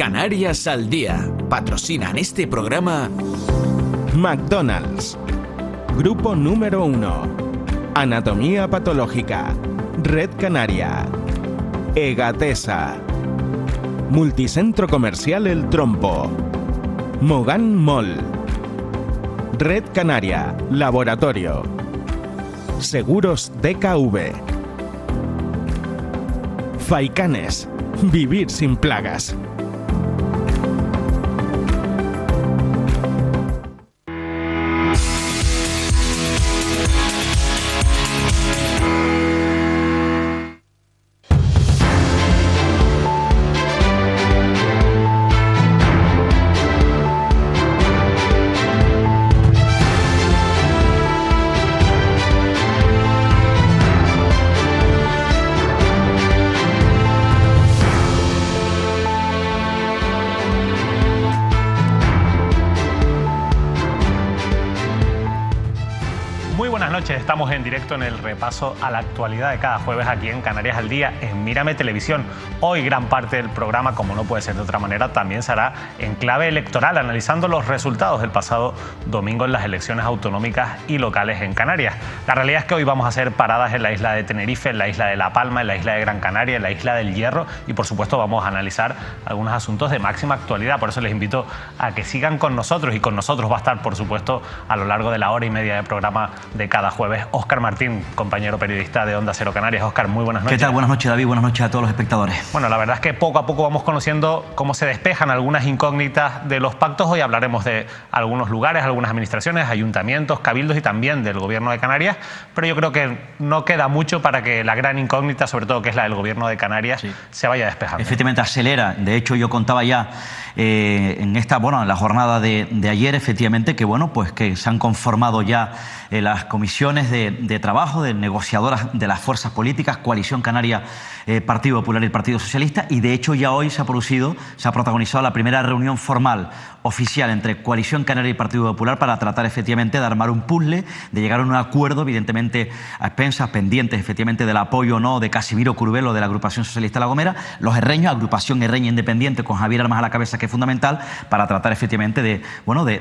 Canarias al Día. Patrocinan este programa McDonald's, Grupo Número 1, Anatomía Patológica, Red Canaria, Egatesa, Multicentro Comercial El Trompo, Mogán Mall, Red Canaria, Laboratorio, Seguros DKV, Faicanes, vivir sin plagas. Estamos en directo en el repaso a la actualidad de cada jueves aquí en Canarias al Día, en Mírame Televisión. Hoy gran parte del programa, como no puede ser de otra manera, también será en clave electoral, analizando los resultados del pasado domingo en las elecciones autonómicas y locales en Canarias. La realidad es que hoy vamos a hacer paradas en la isla de Tenerife, en la isla de La Palma, en la isla de Gran Canaria, en la isla del Hierro y por supuesto vamos a analizar algunos asuntos de máxima actualidad. Por eso les invito a que sigan con nosotros y con nosotros va a estar por supuesto a lo largo de la hora y media de programa de cada jueves Óscar Martín, compañero periodista de Onda Cero Canarias. Óscar, muy buenas noches. ¿Qué tal? Buenas noches, David. Buenas noches a todos los espectadores. Bueno, la verdad es que poco a poco vamos conociendo cómo se despejan algunas incógnitas de los pactos. Hoy hablaremos de algunos lugares, algunas administraciones, ayuntamientos, cabildos y también del Gobierno de Canarias, pero yo creo que no queda mucho para que la gran incógnita, sobre todo que es la del Gobierno de Canarias, se vaya despejando. Efectivamente, acelera. De hecho, yo contaba ya en la jornada de ayer, efectivamente, que pues que se han conformado ya las comisiones de trabajo, de negociadoras de las fuerzas políticas, Coalición Canaria, Partido Popular y el Partido Socialista, y de hecho ya hoy se ha protagonizado la primera reunión formal oficial entre Coalición Canaria y Partido Popular para tratar efectivamente de armar un puzzle, de llegar a un acuerdo, evidentemente a expensas, pendientes efectivamente del apoyo o no de Casimiro Curvelo de la Agrupación Socialista La Gomera, los herreños, Agrupación Herreña Independiente con Javier Armas a la cabeza, que es fundamental, para tratar efectivamente de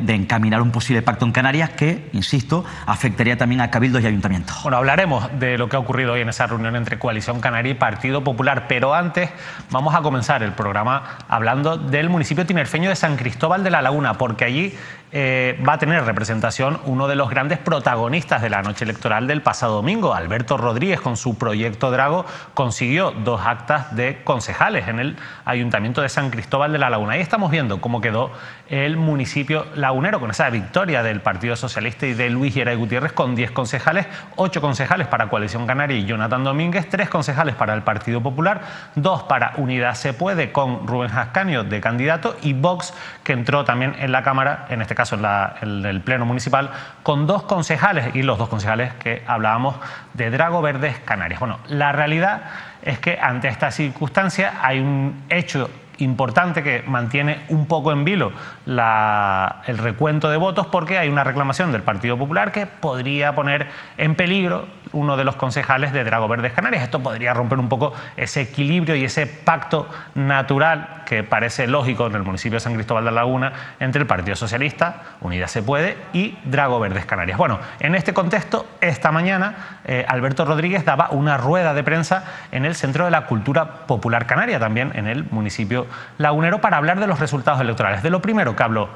encaminar un posible pacto en Canarias que, insisto, afectaría también a cabildos y ayuntamientos. Bueno, hablaremos de lo que ha ocurrido hoy en esa reunión entre Coalición Canaria y Partido Popular, pero antes vamos a comenzar el programa hablando del municipio tinerfeño de San Cristóbal de la Laguna, porque allí va a tener representación uno de los grandes protagonistas de la noche electoral del pasado domingo. Alberto Rodríguez, con su proyecto Drago, consiguió 2 actas de concejales en el Ayuntamiento de San Cristóbal de la Laguna. Ahí estamos viendo cómo quedó el municipio lagunero con esa victoria del Partido Socialista y de Luis Geray Gutiérrez con 10 concejales, 8 concejales para Coalición Canaria y Jonathan Domínguez, 3 concejales para el Partido Popular, 2 para Unidad Se Puede con Rubén Ascanio de candidato y Vox, que entró también en la Cámara, en este caso en el Pleno Municipal, con 2 concejales y los 2 concejales que hablábamos de Drago Verdes Canarias. Bueno, la realidad es que ante esta circunstancia hay un hecho importante que mantiene un poco en vilo el recuento de votos, porque hay una reclamación del Partido Popular que podría poner en peligro uno de los concejales de Drago Verdes Canarias. Esto podría romper un poco ese equilibrio y ese pacto natural que parece lógico en el municipio de San Cristóbal de la Laguna entre el Partido Socialista, Unidad Se Puede y Drago Verdes Canarias. Bueno, en este contexto, esta mañana Alberto Rodríguez daba una rueda de prensa en el Centro de la Cultura Popular Canaria, también en el municipio lagunero, para hablar de los resultados electorales. De lo primero que habló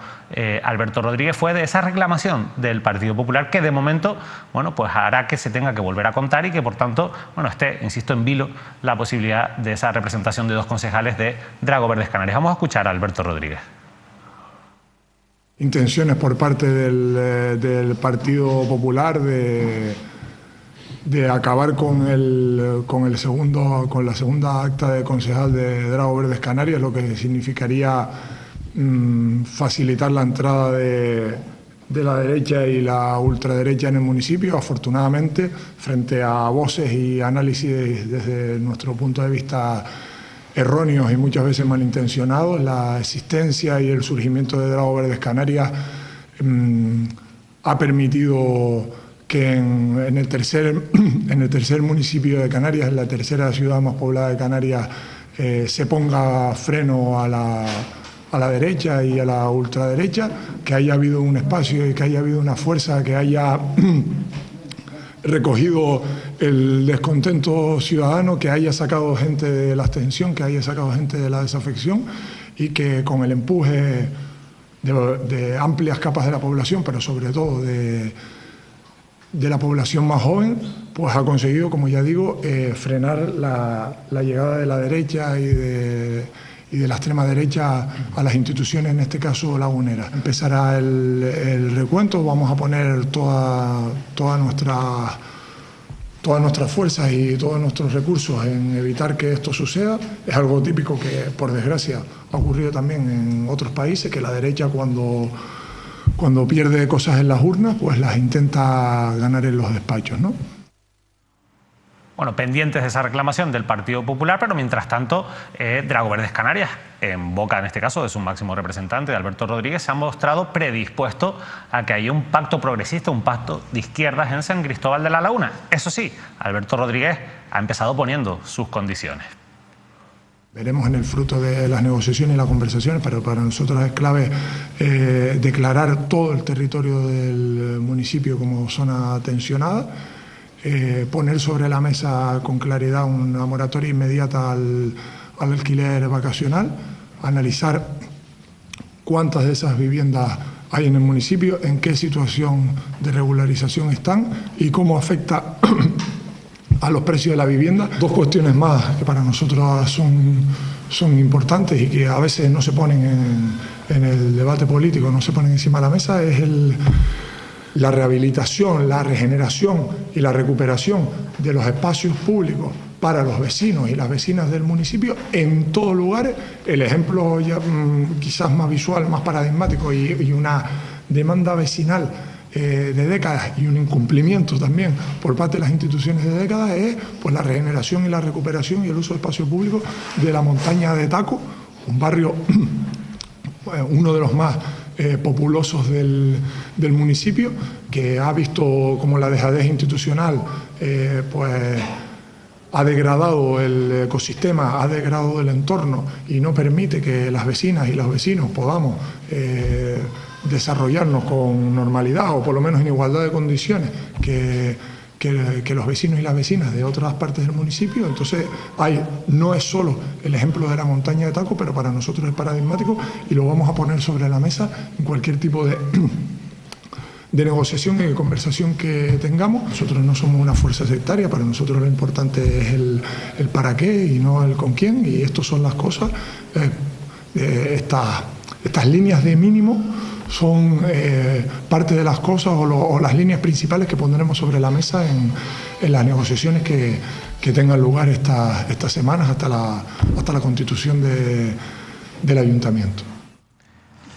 Alberto Rodríguez fue de esa reclamación del Partido Popular que de momento, pues hará que se tenga que volver a contar y que por tanto, esté, insisto, en vilo la posibilidad de esa representación de 2 concejales de Drago Verdes Canarias. Vamos a escuchar a Alberto Rodríguez. Intenciones por parte del Partido Popular de acabar con la segunda acta de concejal de Drago Verdes Canarias, lo que significaría facilitar la entrada de la derecha y la ultraderecha en el municipio. Afortunadamente, frente a voces y análisis desde nuestro punto de vista erróneos y muchas veces malintencionados, la existencia y el surgimiento de Drago Verdes Canarias ha permitido que en el tercer municipio de Canarias, en la tercera ciudad más poblada de Canarias, se ponga freno a a la derecha y a la ultraderecha, que haya habido un espacio y que haya habido una fuerza que haya recogido el descontento ciudadano, que haya sacado gente de la abstención, que haya sacado gente de la desafección y que con el empuje de amplias capas de la población, pero sobre todo de la población más joven, pues ha conseguido, como ya digo, frenar la llegada de la derecha y de la extrema derecha a las instituciones, en este caso laguneras. Empezará el recuento, vamos a poner todas nuestras fuerzas y todos nuestros recursos en evitar que esto suceda. Es algo típico que, por desgracia, ha ocurrido también en otros países, que la derecha cuando pierde cosas en las urnas, pues las intenta ganar en los despachos, ¿no? Bueno, pendientes de esa reclamación del Partido Popular, pero mientras tanto, Drago Verdes Canarias, en boca en este caso de su máximo representante, de Alberto Rodríguez, se ha mostrado predispuesto a que haya un pacto progresista, un pacto de izquierdas en San Cristóbal de la Laguna. Eso sí, Alberto Rodríguez ha empezado poniendo sus condiciones. Veremos en el fruto de las negociaciones y las conversaciones, pero para nosotros es clave declarar todo el territorio del municipio como zona tensionada, poner sobre la mesa con claridad una moratoria inmediata al alquiler vacacional, analizar cuántas de esas viviendas hay en el municipio, en qué situación de regularización están y cómo afecta a los precios de la vivienda. Dos cuestiones más que para nosotros son importantes y que a veces no se ponen en el debate político, no se ponen encima de la mesa, es la rehabilitación, la regeneración y la recuperación de los espacios públicos para los vecinos y las vecinas del municipio en todos lugares. El ejemplo ya, quizás más visual, más paradigmático y una demanda vecinal de décadas y un incumplimiento también por parte de las instituciones de décadas es pues la regeneración y la recuperación y el uso del espacio público de la montaña de Taco, un barrio, uno de los más populosos del municipio, que ha visto como la dejadez institucional pues ha degradado el ecosistema, ha degradado el entorno y no permite que las vecinas y los vecinos podamos desarrollarnos con normalidad o por lo menos en igualdad de condiciones que los vecinos y las vecinas de otras partes del municipio. Entonces no es solo el ejemplo de la montaña de Taco, pero para nosotros es paradigmático y lo vamos a poner sobre la mesa en cualquier tipo de negociación y de conversación que tengamos. Nosotros no somos una fuerza sectaria, para nosotros lo importante es el para qué y no el con quién, y estas son las cosas. Estas líneas de mínimo son parte de las cosas o las líneas principales que pondremos sobre la mesa en las negociaciones que tengan lugar estas semanas hasta la constitución del ayuntamiento.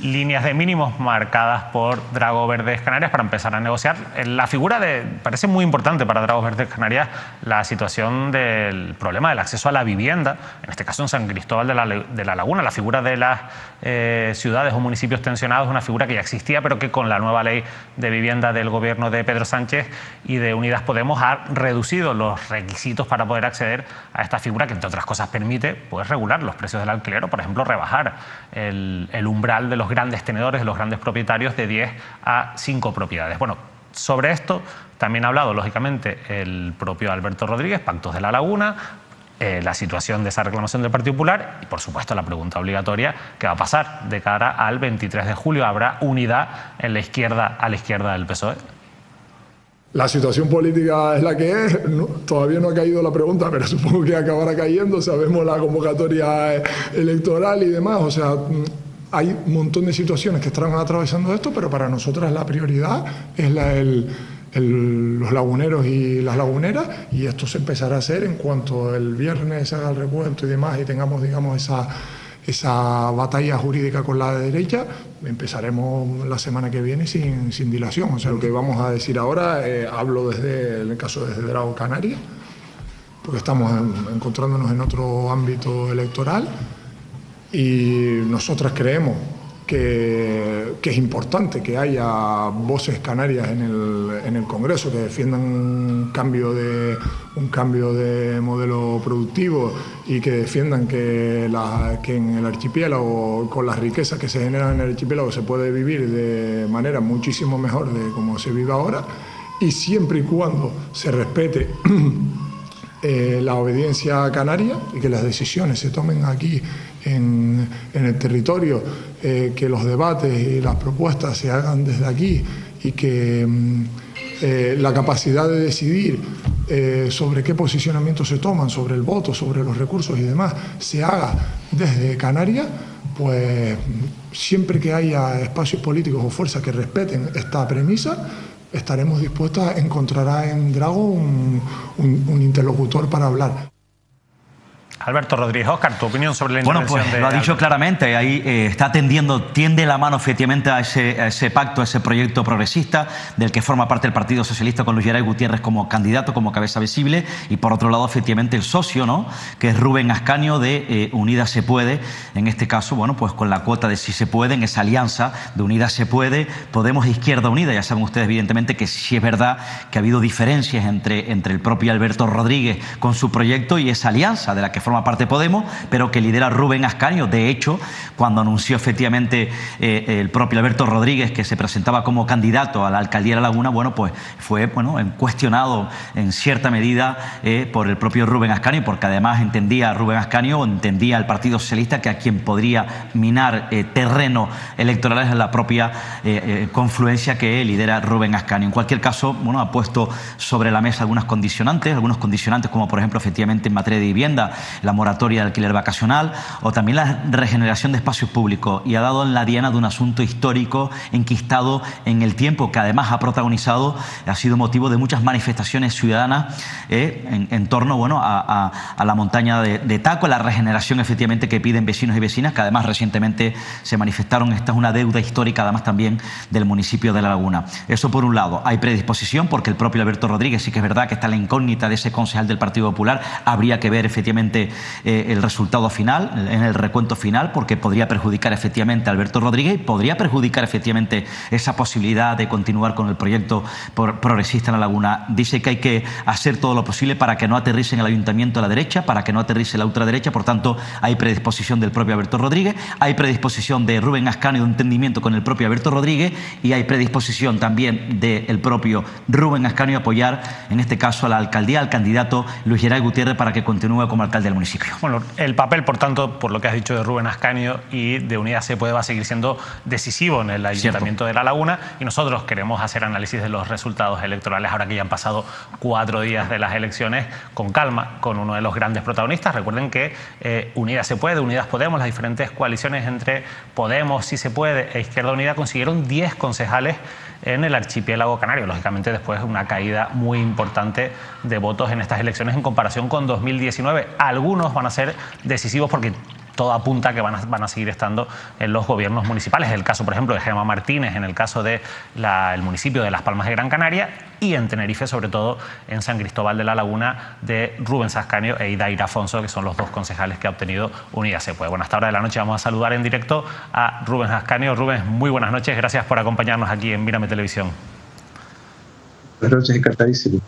Líneas de mínimos marcadas por Drago Verdes Canarias para empezar a negociar. La figura parece muy importante para Drago Verdes Canarias la situación del problema del acceso a la vivienda, en este caso en San Cristóbal de la Laguna. La figura de las ciudades o municipios tensionados es una figura que ya existía, pero que con la nueva ley de vivienda del gobierno de Pedro Sánchez y de Unidas Podemos ha reducido los requisitos para poder acceder a esta figura, que entre otras cosas permite pues regular los precios del alquiler o, por ejemplo, rebajar el umbral de los grandes tenedores, de los grandes propietarios, de 10 a 5 propiedades. Bueno, sobre esto también ha hablado, lógicamente, el propio Alberto Rodríguez, Pactos de la Laguna, la situación de esa reclamación del Partido Popular y, por supuesto, la pregunta obligatoria: ¿qué va a pasar de cara al 23 de julio? ¿Habrá unidad en la izquierda, a la izquierda del PSOE? La situación política es la que es, todavía no ha caído la pregunta, pero supongo que acabará cayendo. Sabemos la convocatoria electoral y demás, o sea, hay un montón de situaciones que están atravesando esto, pero para nosotras la prioridad es los laguneros y las laguneras, y esto se empezará a hacer en cuanto el viernes se haga el recuento y demás y tengamos, digamos, esa batalla jurídica con la derecha. Empezaremos la semana que viene sin dilación. O sea, lo que vamos a decir ahora, hablo en el caso desde Drago Canarias, porque estamos encontrándonos en otro ámbito electoral. Y nosotras creemos que es importante que haya voces canarias en el Congreso que defiendan un cambio de modelo productivo y que defiendan que en el archipiélago, con las riquezas que se generan en el archipiélago, se puede vivir de manera muchísimo mejor de como se vive ahora, y siempre y cuando se respete la obediencia canaria y que las decisiones se tomen aquí en el territorio, que los debates y las propuestas se hagan desde aquí y que la capacidad de decidir sobre qué posicionamientos se toman, sobre el voto, sobre los recursos y demás, se haga desde Canarias, pues siempre que haya espacios políticos o fuerzas que respeten esta premisa, estaremos dispuestos a encontrar en Drago un interlocutor para hablar. Alberto Rodríguez, Óscar, tu opinión sobre la intervención. Bueno, pues lo ha dicho claramente, ahí tiende la mano efectivamente a ese pacto, a ese proyecto progresista del que forma parte el Partido Socialista con Luis Geray Gutiérrez como candidato, como cabeza visible, y por otro lado efectivamente el socio, ¿no?, que es Rubén Ascanio de Unidas se Puede, en este caso, bueno, pues con la cuota de Sí se Puede, en esa alianza de Unidas se Puede, Podemos e Izquierda Unida. Ya saben ustedes evidentemente que sí es verdad que ha habido diferencias entre el propio Alberto Rodríguez con su proyecto y esa alianza de la que forma parte Podemos, pero que lidera Rubén Ascanio. De hecho, cuando anunció efectivamente el propio Alberto Rodríguez que se presentaba como candidato a la alcaldía de La Laguna, bueno, pues fue cuestionado en cierta medida por el propio Rubén Ascanio, porque además entendía el Partido Socialista que a quien podría minar terreno electorales es la propia confluencia que lidera Rubén Ascanio. En cualquier caso, bueno, ha puesto sobre la mesa algunos condicionantes como por ejemplo efectivamente en materia de vivienda, la moratoria de alquiler vacacional o también la regeneración de espacios públicos, y ha dado en la diana de un asunto histórico enquistado en el tiempo, que además ha sido motivo de muchas manifestaciones ciudadanas en torno, bueno, a la montaña de Taco, la regeneración efectivamente que piden vecinos y vecinas, que además recientemente se manifestaron. Esta es una deuda histórica además también del municipio de La Laguna. Eso por un lado. Hay predisposición porque el propio Alberto Rodríguez, sí que es verdad que está la incógnita de ese concejal del Partido Popular, habría que ver efectivamente el resultado final, en el recuento final, porque podría perjudicar efectivamente a Alberto Rodríguez y podría perjudicar efectivamente esa posibilidad de continuar con el proyecto progresista en La Laguna. Dice que hay que hacer todo lo posible para que no aterrice en el ayuntamiento a la derecha, para que no aterrice la ultraderecha. Por tanto, hay predisposición del propio Alberto Rodríguez, hay predisposición de Rubén Ascanio de entendimiento con el propio Alberto Rodríguez, y hay predisposición también del propio Rubén Ascanio a apoyar, en este caso, a la alcaldía, al candidato Luis Geray Gutiérrez, para que continúe como alcalde del municipio. Bueno, el papel, por tanto, por lo que has dicho de Rubén Ascanio y de Unidas se Puede, va a seguir siendo decisivo en el Ayuntamiento de La Laguna, y nosotros queremos hacer análisis de los resultados electorales ahora que ya han pasado 4 días de las elecciones, con calma, con uno de los grandes protagonistas. Recuerden que Unidas se Puede, Unidas Podemos, las diferentes coaliciones entre Podemos, Sí se Puede e Izquierda Unida consiguieron 10 concejales en el archipiélago canario. Lógicamente después una caída muy importante de votos en estas elecciones en comparación con 2019. Algunos van a ser decisivos porque todo apunta a que van a seguir estando en los gobiernos municipales. El caso, por ejemplo, de Gemma Martínez, en el caso del municipio de Las Palmas de Gran Canaria, y en Tenerife, sobre todo en San Cristóbal de la Laguna, de Rubén Ascanio e Idaira Afonso, que son los 2 concejales que ha obtenido Unidas se Puede. Bueno, a esta hora de la noche vamos a saludar en directo a Rubén Ascanio. Rubén, muy buenas noches, gracias por acompañarnos aquí en Mírame Televisión. Buenas noches, encantadísimo.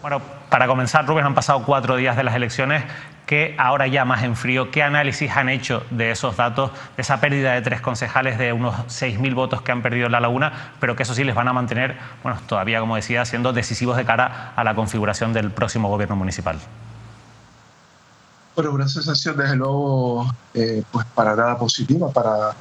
Bueno, para comenzar, Rubén, han pasado 4 días de las elecciones, que ahora ya más en frío, ¿qué análisis han hecho de esos datos, de esa pérdida de 3 concejales, de unos 6.000 votos que han perdido en La Laguna, pero que eso sí les van a mantener, bueno, todavía, como decía, siendo decisivos de cara a la configuración del próximo gobierno municipal? Bueno, una sensación desde luego pues para nada positiva. Para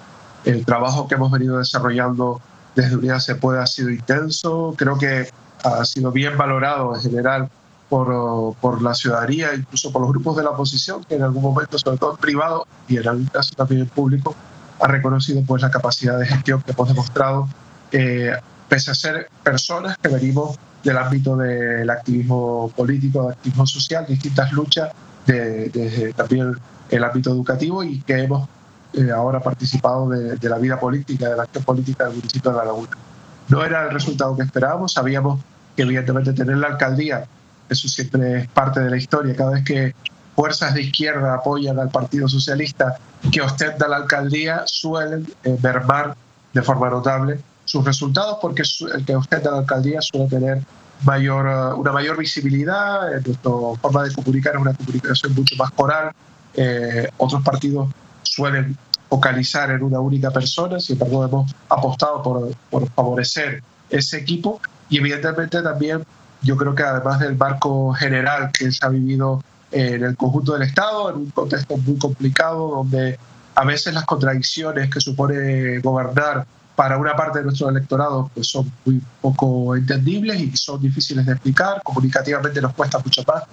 el trabajo que hemos venido desarrollando desde Unidas se Puede ha sido intenso, creo que ha sido bien valorado en general por la ciudadanía, incluso por los grupos de la oposición, que en algún momento, sobre todo en privado y en algún caso también en público, ha reconocido pues la capacidad de gestión que hemos demostrado, pese a ser personas que venimos del ámbito del activismo político, del activismo social, distintas luchas, desde también el ámbito educativo, y que hemos ahora participado de la vida política, de la acción política del municipio de La Laguna. No era el resultado que esperábamos, sabíamos que evidentemente tener la alcaldía, eso siempre es parte de la historia. Cada vez que fuerzas de izquierda apoyan al Partido Socialista que ostenta la alcaldía suelen mermar de forma notable sus resultados, porque el que ostenta la alcaldía suele tener una mayor visibilidad. Nuestra forma de comunicar es una comunicación mucho más coral. Otros partidos suelen focalizar en una única persona, sin embargo hemos apostado por favorecer ese equipo, y evidentemente también yo creo que además del marco general que se ha vivido en el conjunto del Estado, en un contexto muy complicado donde a veces las contradicciones que supone gobernar para una parte de nuestro electorado pues son muy poco entendibles y son difíciles de explicar, comunicativamente nos cuesta mucho más,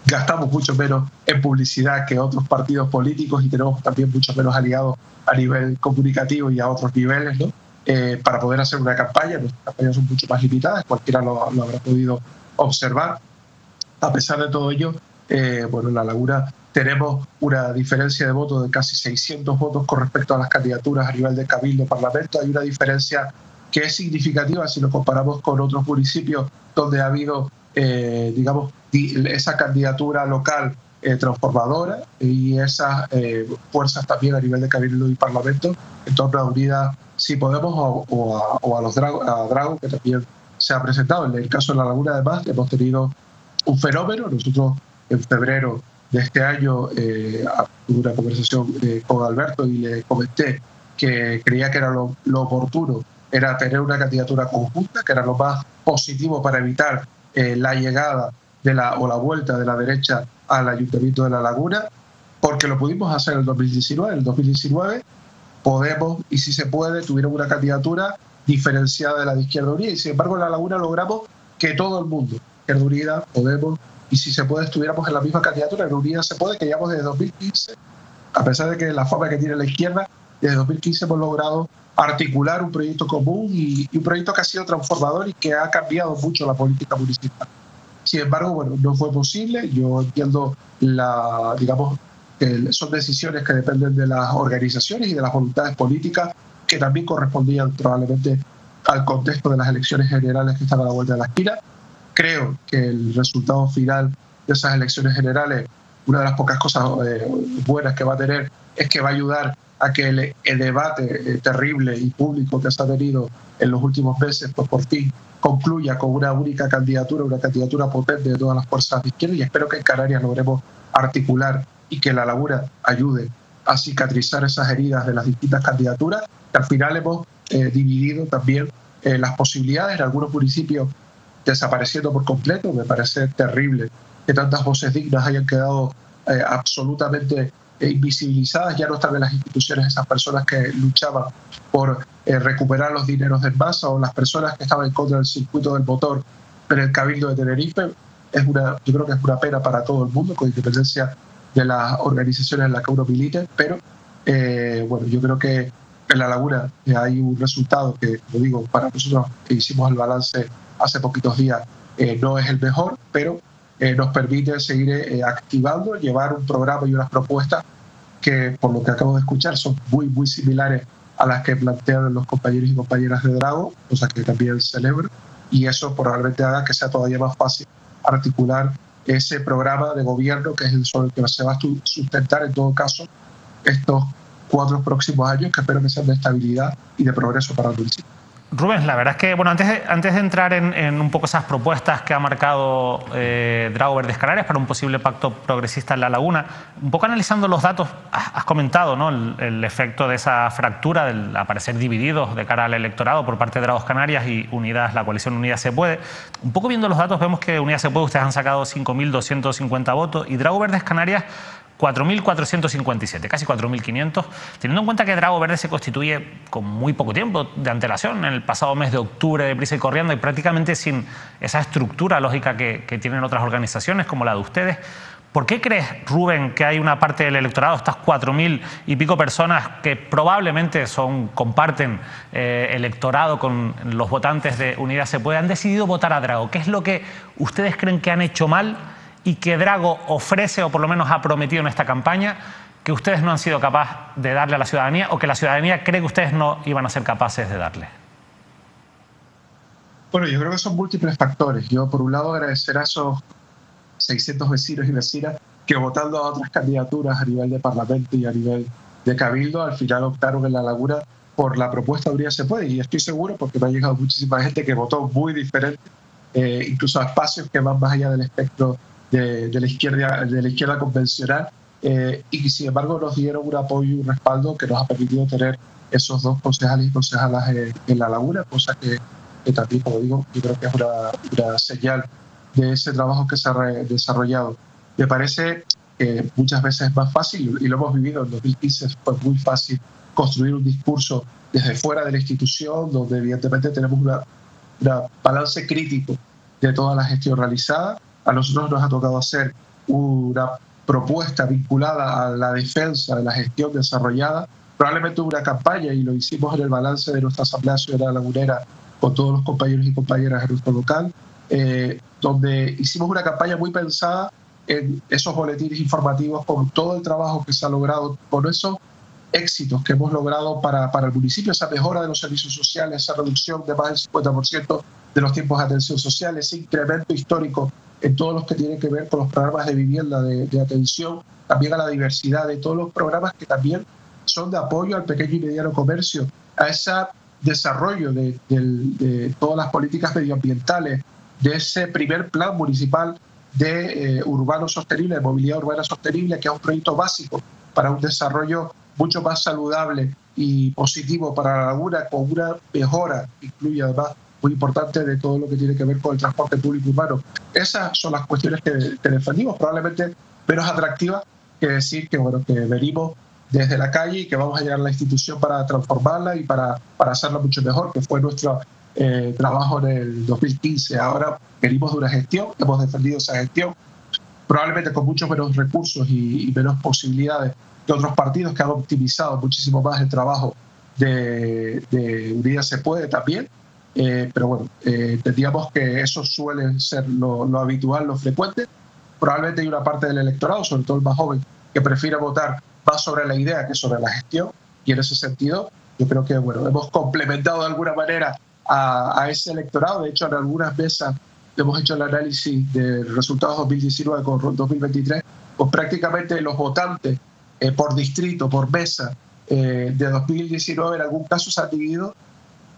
gastamos mucho menos en publicidad que otros partidos políticos y tenemos también muchos menos aliados a nivel comunicativo y a otros niveles, ¿no? Para poder hacer una campaña. Nuestras campañas son mucho más limitadas, cualquiera lo habrá podido observar. A pesar de todo ello, en La Laguna tenemos una diferencia de votos de casi 600 votos con respecto a las candidaturas a nivel de Cabildo, Parlamento. Hay una diferencia que es significativa si lo comparamos con otros municipios donde ha habido, esa candidatura local transformadora y esas fuerzas también a nivel de Cabildo y Parlamento en torno a Unidas Si Podemos o a Drago, que también se ha presentado. En el caso de La Laguna, además, hemos tenido un fenómeno. Nosotros en febrero de este año tuve una conversación con Alberto y le comenté que creía que era lo oportuno era tener una candidatura conjunta, que era lo más positivo para evitar la llegada o la vuelta de la derecha al Ayuntamiento de La Laguna, porque lo pudimos hacer en el 2019. En el 2019 Podemos y Si Se Puede tuvieron una candidatura diferenciada de la de Izquierda Unida, y sin embargo en La Laguna logramos que todo el mundo, Izquierda Unida, Podemos y Si Se Puede, estuviéramos en la misma candidatura. En Unida Se Puede, que llevamos desde 2015, a pesar de que la forma que tiene la izquierda, desde 2015 hemos logrado articular un proyecto común y un proyecto que ha sido transformador y que ha cambiado mucho la política municipal. Sin embargo, no fue posible. Yo entiendo que son decisiones que dependen de las organizaciones y de las voluntades políticas, que también correspondían probablemente al contexto de las elecciones generales que están a la vuelta de la esquina. Creo que el resultado final de esas elecciones generales, una de las pocas cosas buenas que va a tener, es que va a ayudar a que el debate terrible y público que se ha tenido en los últimos meses, pues por fin concluya con una única candidatura, una candidatura potente de todas las fuerzas de izquierda, y espero que en Canarias logremos articular y que La Laguna ayude a cicatrizar esas heridas de las distintas candidaturas, que al final hemos dividido también las posibilidades en algunos municipios desapareciendo por completo. Me parece terrible que tantas voces dignas hayan quedado absolutamente invisibilizadas. Ya no están en las instituciones esas personas que luchaban por recuperar los dineros de masa, o las personas que estaban en contra del circuito del motor en el Cabildo de Tenerife. Yo creo que es una pena para todo el mundo, con independencia de las organizaciones en las que uno milite, pero yo creo que en La Laguna hay un resultado que, como digo, para nosotros que hicimos el balance hace poquitos días, no es el mejor, pero nos permite seguir activando, llevar un programa y unas propuestas que, por lo que acabo de escuchar, son muy, muy similares a las que plantean los compañeros y compañeras de Drago, cosa que también celebro, y eso probablemente haga que sea todavía más fácil articular ese programa de gobierno que es el sobre el que se va a sustentar en todo caso estos 4 próximos años, que espero que sean de estabilidad y de progreso para el municipio. Rubén, la verdad es que antes de entrar en un poco esas propuestas que ha marcado Drago Verdes Canarias para un posible pacto progresista en La Laguna, un poco analizando los datos, has comentado, ¿no?, el efecto de esa fractura, del aparecer divididos de cara al electorado por parte de Dragos Canarias y la coalición Unidas Se Puede. Un poco viendo los datos vemos que Unidas Se Puede, ustedes han sacado 5.250 votos y Drago Verdes Canarias 4.457, casi 4.500, teniendo en cuenta que Drago Verde se constituye con muy poco tiempo de antelación, en el pasado mes de octubre, deprisa y corriendo, y prácticamente sin esa estructura lógica que tienen otras organizaciones como la de ustedes. ¿Por qué crees, Rubén, que hay una parte del electorado, estas 4.000 y pico personas que probablemente comparten electorado con los votantes de Unidas Se Puede, han decidido votar a Drago? ¿Qué es lo que ustedes creen que han hecho mal y que Drago ofrece, o por lo menos ha prometido en esta campaña, que ustedes no han sido capaces de darle a la ciudadanía, o que la ciudadanía cree que ustedes no iban a ser capaces de darle? Bueno, yo creo que son múltiples factores. Yo, por un lado, agradecer a esos 600 vecinos y vecinas que votando a otras candidaturas a nivel de Parlamento y a nivel de Cabildo, al final optaron en La Laguna por la propuesta de Unidad se puede, y estoy seguro porque me ha llegado muchísima gente que votó muy diferente, incluso a espacios que van más allá del espectro de la izquierda convencional, y sin embargo nos dieron un apoyo y un respaldo que nos ha permitido tener esos 2 concejales y concejalas en La Laguna, cosa que también, como digo, yo creo que es una señal de ese trabajo que se ha desarrollado. Me parece que muchas veces es más fácil, y lo hemos vivido en 2015, fue muy fácil construir un discurso desde fuera de la institución, donde evidentemente tenemos una balance crítico de toda la gestión realizada. A nosotros nos ha tocado hacer una propuesta vinculada a la defensa de la gestión desarrollada, probablemente una campaña, y lo hicimos en el balance de nuestra Asamblea Ciudadana Lagunera con todos los compañeros y compañeras de nuestro local, donde hicimos una campaña muy pensada en esos boletines informativos, con todo el trabajo que se ha logrado, con esos éxitos que hemos logrado para el municipio, esa mejora de los servicios sociales, esa reducción de más del 50% de los tiempos de atención social, ese incremento histórico en todos los que tienen que ver con los programas de vivienda, de atención también a la diversidad, de todos los programas que también son de apoyo al pequeño y mediano comercio, a ese desarrollo de todas las políticas medioambientales, de ese primer plan municipal de urbano sostenible, de movilidad urbana sostenible, que es un proyecto básico para un desarrollo mucho más saludable y positivo para La Laguna, con una mejora, incluye además muy importante, de todo lo que tiene que ver con el transporte público urbano. Esas son las cuestiones que defendimos, probablemente menos atractivas que decir que, bueno, que venimos desde la calle y que vamos a llegar a la institución para transformarla y para hacerla mucho mejor, que fue nuestro trabajo en el 2015. Ahora venimos de una gestión, hemos defendido esa gestión, probablemente con muchos menos recursos y menos posibilidades que otros partidos que han optimizado muchísimo más el trabajo de Unidad se puede también, pero bueno, entendíamos que eso suele ser lo habitual, lo frecuente. Probablemente hay una parte del electorado, sobre todo el más joven, que prefiere votar más sobre la idea que sobre la gestión, y en ese sentido yo creo que, bueno, hemos complementado de alguna manera a ese electorado. De hecho, en algunas mesas hemos hecho el análisis de resultados 2019 con 2023, pues prácticamente los votantes por distrito, por mesa, de 2019 en algún caso se han dividido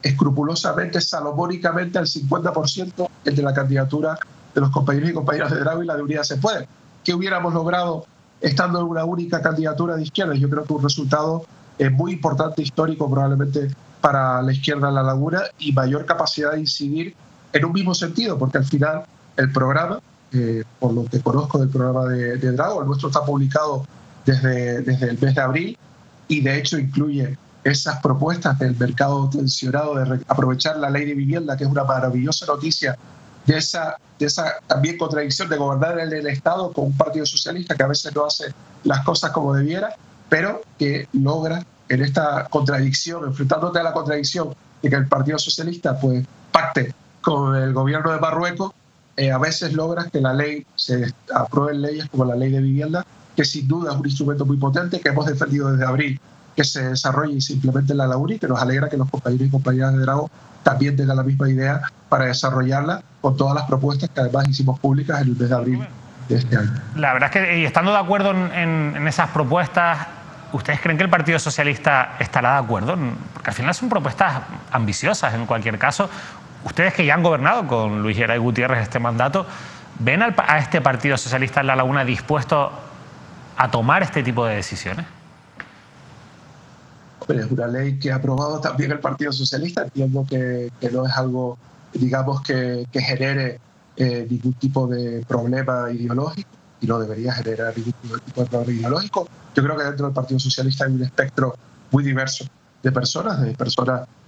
escrupulosamente, salomónicamente, al 50% entre la candidatura de los compañeros y compañeras de Dragó y la de Unidad se puede. ¿Qué hubiéramos logrado estando en una única candidatura de izquierda? Yo creo que un resultado muy importante, histórico probablemente para la izquierda en La Laguna, y mayor capacidad de incidir en un mismo sentido, porque al final el programa, por lo que conozco del programa de Dragó, el nuestro está publicado desde el mes de abril, y de hecho incluye esas propuestas del mercado tensionado, de aprovechar la ley de vivienda, que es una maravillosa noticia, de esa también contradicción de gobernar en el Estado con un partido socialista que a veces no hace las cosas como debiera, pero que logra en esta contradicción, enfrentándote a la contradicción de que el Partido Socialista pues pacte con el gobierno de Marruecos, a veces logras que la ley se aprueben leyes como la ley de vivienda, que sin duda es un instrumento muy potente que hemos defendido desde abril, que se desarrolle y se implemente en La Laguna, y que nos alegra que los compañeros y compañeras de Dragó también tengan la misma idea para desarrollarla, con todas las propuestas que además hicimos públicas en el mes de abril de este año. La verdad es que, y estando de acuerdo en esas propuestas, ¿ustedes creen que el Partido Socialista estará de acuerdo? Porque al final son propuestas ambiciosas en cualquier caso. Ustedes, que ya han gobernado con Luis Geray Gutiérrez este mandato, ¿ven a este Partido Socialista en La Laguna dispuesto a tomar este tipo de decisiones? Pero es una ley que ha aprobado también el Partido Socialista. Entiendo que no es algo, digamos, que genere ningún tipo de problema ideológico, y no debería generar ningún tipo de problema ideológico. Yo creo que dentro del Partido Socialista hay un espectro muy diverso de personas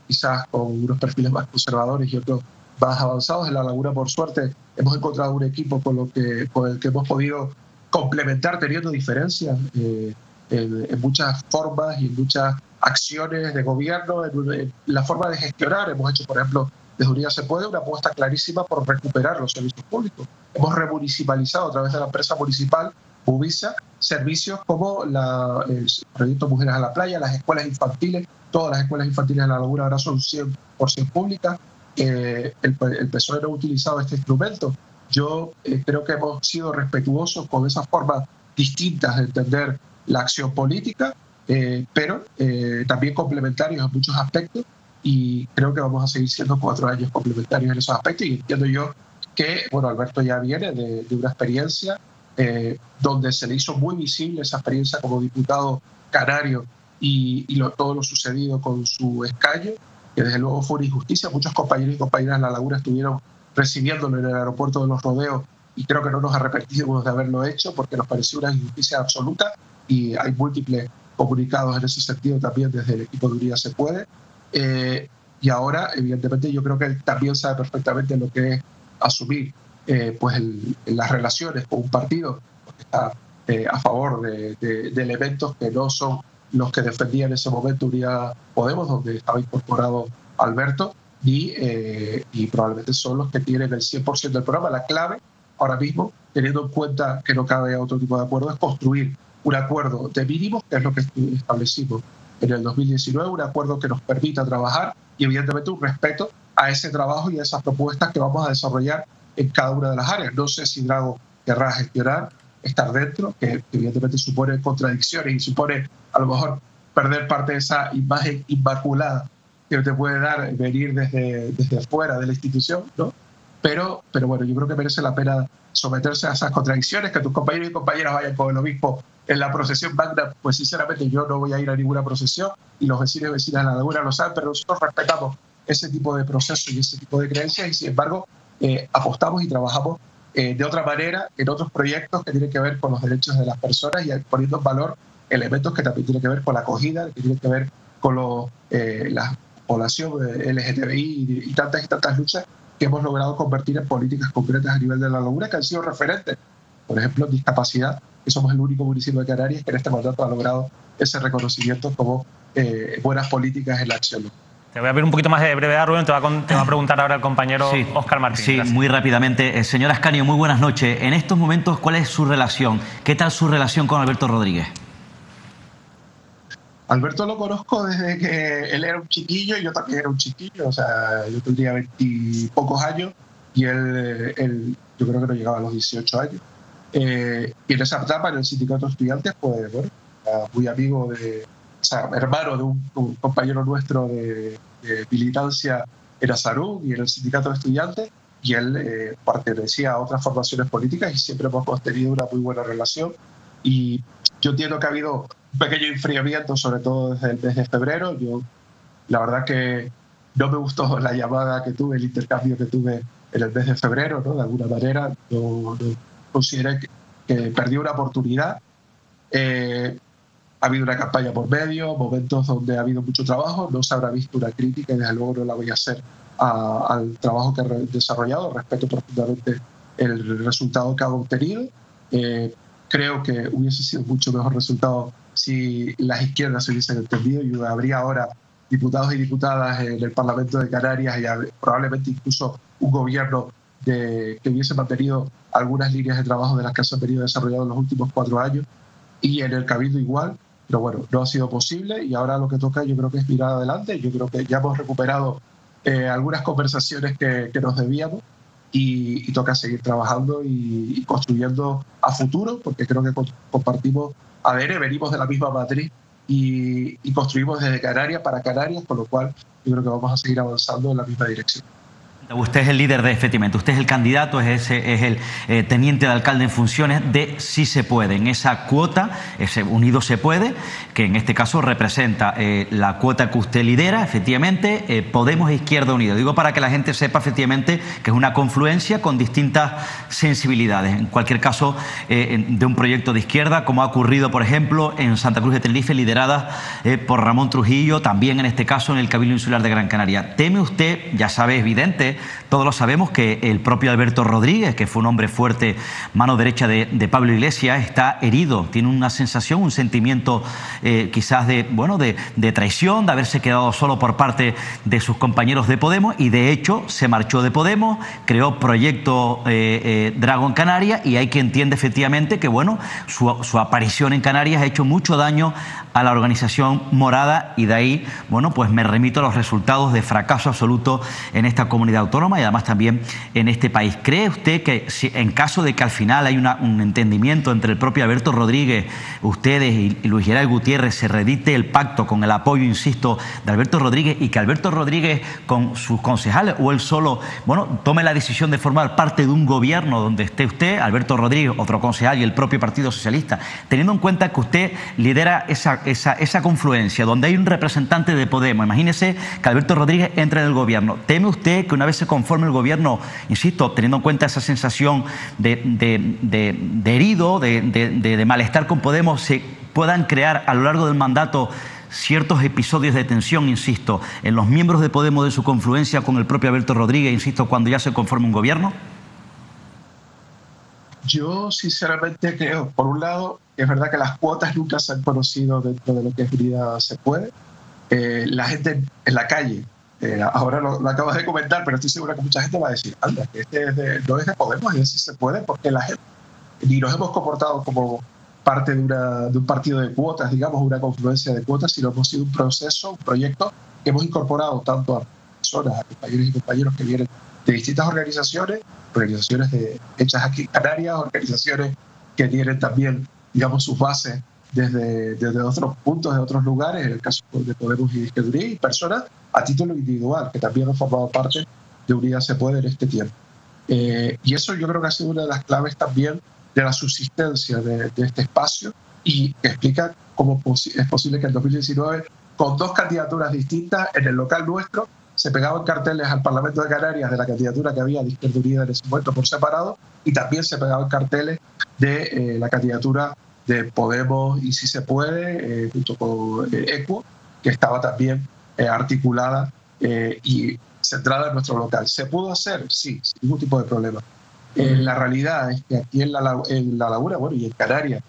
quizás con unos perfiles más conservadores y otros más avanzados. En La Laguna, por suerte, hemos encontrado un equipo con el que hemos podido complementar, teniendo diferencias en muchas formas y en muchas acciones de gobierno, en la forma de gestionar. Hemos hecho, por ejemplo, desde Unidad se puede, una apuesta clarísima por recuperar los servicios públicos. Hemos remunicipalizado a través de la empresa municipal Uvisa servicios como el proyecto Mujeres a la Playa, las escuelas infantiles. Todas las escuelas infantiles de La Laguna ahora son 100% públicas. El PSOE no ha utilizado este instrumento. Yo creo que hemos sido respetuosos con esa forma distintas de entender la acción política, pero también complementarios en muchos aspectos, y creo que vamos a seguir siendo 4 años complementarios en esos aspectos. Y entiendo yo que, bueno, Alberto ya viene de una experiencia donde se le hizo muy visible esa experiencia como diputado canario y todo lo sucedido con su escaño, que desde luego fue una injusticia. Muchos compañeros y compañeras de La Laguna estuvieron recibiéndolo en el aeropuerto de Los Rodeos, y creo que no nos arrepentimos de haberlo hecho porque nos pareció una injusticia absoluta, y hay múltiples comunicados en ese sentido también desde el equipo de Unidad Se Puede. Y ahora, evidentemente, yo creo que él también sabe perfectamente lo que es asumir pues las relaciones con un partido que está a favor de elementos que no son los que defendía en ese momento Unidad Podemos, donde estaba incorporado Alberto, y probablemente son los que tienen el 100% del programa. La clave ahora mismo, teniendo en cuenta que no cabe otro tipo de acuerdo, es construir un acuerdo de mínimos, que es lo que establecimos en el 2019, un acuerdo que nos permita trabajar y evidentemente un respeto a ese trabajo y a esas propuestas que vamos a desarrollar en cada una de las áreas. No sé si Drago querrá gestionar, estar dentro, que evidentemente supone contradicciones y supone a lo mejor perder parte de esa imagen inmaculada que te puede dar venir desde fuera de la institución, ¿no? Pero bueno, yo creo que merece la pena someterse a esas contradicciones, que tus compañeros y compañeras vayan con el obispo en la procesión magna. Pues sinceramente yo no voy a ir a ninguna procesión, y los vecinos y vecinas de La Laguna lo saben, pero nosotros respetamos ese tipo de procesos y ese tipo de creencias, y sin embargo apostamos y trabajamos de otra manera en otros proyectos que tienen que ver con los derechos de las personas, y poniendo en valor elementos que también tienen que ver con la acogida, que tienen que ver con la población LGTBI y tantas luchas que hemos logrado convertir en políticas concretas a nivel de La Laguna, que han sido referentes. Por ejemplo, en discapacidad, que somos el único municipio de Canarias que en este mandato ha logrado ese reconocimiento como buenas políticas en la acción. Te voy a pedir un poquito más de brevedad, Rubén. Te va a preguntar ahora el compañero Óscar Martín. Sí, gracias. Muy rápidamente. Señor Ascanio, muy buenas noches. En estos momentos, ¿cuál es su relación? ¿Qué tal su relación con Alberto Rodríguez? Alberto lo conozco desde que él era un chiquillo y yo también era un chiquillo. O sea, yo tendría 20 y pocos años y él yo creo que no llegaba a los 18 años. Y en esa etapa, en el sindicato de estudiantes, pues bueno, era muy amigo hermano de un compañero nuestro de militancia en Azarú y en el sindicato de estudiantes, y él pertenecía a otras formaciones políticas y siempre hemos tenido una muy buena relación. Y yo entiendo que ha habido un pequeño enfriamiento, sobre todo desde el mes de febrero. Yo, la verdad que no me gustó la llamada que tuve, el intercambio que tuve en el mes de febrero, ¿no? De alguna manera, no consideré que perdí una oportunidad. Ha habido una campaña por medio, momentos donde ha habido mucho trabajo, no se habrá visto una crítica y desde luego no la voy a hacer al trabajo que he desarrollado. Respeto profundamente el resultado que ha obtenido. Creo que hubiese sido mucho mejor resultado si las izquierdas se hubiesen entendido, y habría ahora diputados y diputadas en el Parlamento de Canarias y probablemente incluso un gobierno que hubiese mantenido algunas líneas de trabajo de las que se han venido desarrollando en los últimos 4 años, y en el Cabildo igual. Pero bueno, no ha sido posible, y ahora lo que toca yo creo que es mirar adelante. Yo creo que ya hemos recuperado algunas conversaciones que nos debíamos, y toca seguir trabajando y construyendo a futuro, porque creo que compartimos ADN, venimos de la misma matriz y construimos desde Canarias para Canarias, con lo cual yo creo que vamos a seguir avanzando en la misma dirección. Usted es el líder de efectivamente, usted es el candidato, es el teniente de alcalde en funciones de Sí se puede, en esa cuota, ese Unido se puede, que en este caso representa la cuota que usted lidera, efectivamente, Podemos e Izquierda Unida. Digo para que la gente sepa efectivamente que es una confluencia con distintas sensibilidades. En cualquier caso, de un proyecto de izquierda, como ha ocurrido, por ejemplo, en Santa Cruz de Tenerife, liderada por Ramón Trujillo, también en este caso en el Cabildo Insular de Gran Canaria. ¿Teme usted, ya sabe, evidente, todos lo sabemos, que el propio Alberto Rodríguez, que fue un hombre fuerte, mano derecha de Pablo Iglesias, está herido, tiene una sensación, un sentimiento quizás de traición, de haberse quedado solo por parte de sus compañeros de Podemos, y de hecho se marchó de Podemos, creó Proyecto Drago en Canarias, y hay quien entiende efectivamente que bueno, su aparición en Canarias ha hecho mucho daño a la organización morada, y de ahí, bueno, pues me remito a los resultados de fracaso absoluto en esta comunidad autónoma. autónoma y además también en este país. ¿Cree usted que si, en caso de que al final hay un entendimiento entre el propio Alberto Rodríguez, ustedes y Luis Gerald Gutiérrez, se redite el pacto con el apoyo, insisto, de Alberto Rodríguez y que Alberto Rodríguez con sus concejales o él solo, bueno, tome la decisión de formar parte de un gobierno donde esté usted, Alberto Rodríguez, otro concejal y el propio Partido Socialista, teniendo en cuenta que usted lidera esa confluencia donde hay un representante de Podemos? Imagínese que Alberto Rodríguez entre en el gobierno. ¿Teme usted que una vez se conforme el gobierno, insisto, teniendo en cuenta esa sensación de herido, de malestar con Podemos, se puedan crear a lo largo del mandato ciertos episodios de tensión, insisto, en los miembros de Podemos de su confluencia con el propio Alberto Rodríguez, insisto, cuando ya se conforme un gobierno? Yo sinceramente creo, por un lado, es verdad que las cuotas nunca se han conocido dentro de lo que es Unidad Se Puede. La gente en la calle, ahora lo acabas de comentar, pero estoy seguro que mucha gente va a decir, anda, que no es de Podemos y así se puede, porque la gente, ni nos hemos comportado como parte de un partido de cuotas, digamos, una confluencia de cuotas, sino hemos sido un proceso, un proyecto que hemos incorporado tanto a personas, a compañeros y compañeros que vienen de distintas organizaciones hechas aquí en Canarias, organizaciones que tienen también, digamos, sus bases desde otros puntos, de otros lugares, en el caso de Podemos y Izquierda Unida, y personas a título individual que también han formado parte de Unidad Se Puede en este tiempo. Y eso yo creo que ha sido una de las claves también de la subsistencia de este espacio y que explica cómo es posible que en 2019, con dos candidaturas distintas, en el local nuestro, se pegaban carteles al Parlamento de Canarias de la candidatura que había de Izquierda Unida en ese momento por separado, y también se pegaban carteles de la candidatura de Podemos y Si Se Puede, junto con ECUO, que estaba también articulada y centrada en nuestro local. ¿Se pudo hacer? Sí, sin ningún tipo de problema. La realidad es que aquí en la Laguna, bueno, y en Canarias,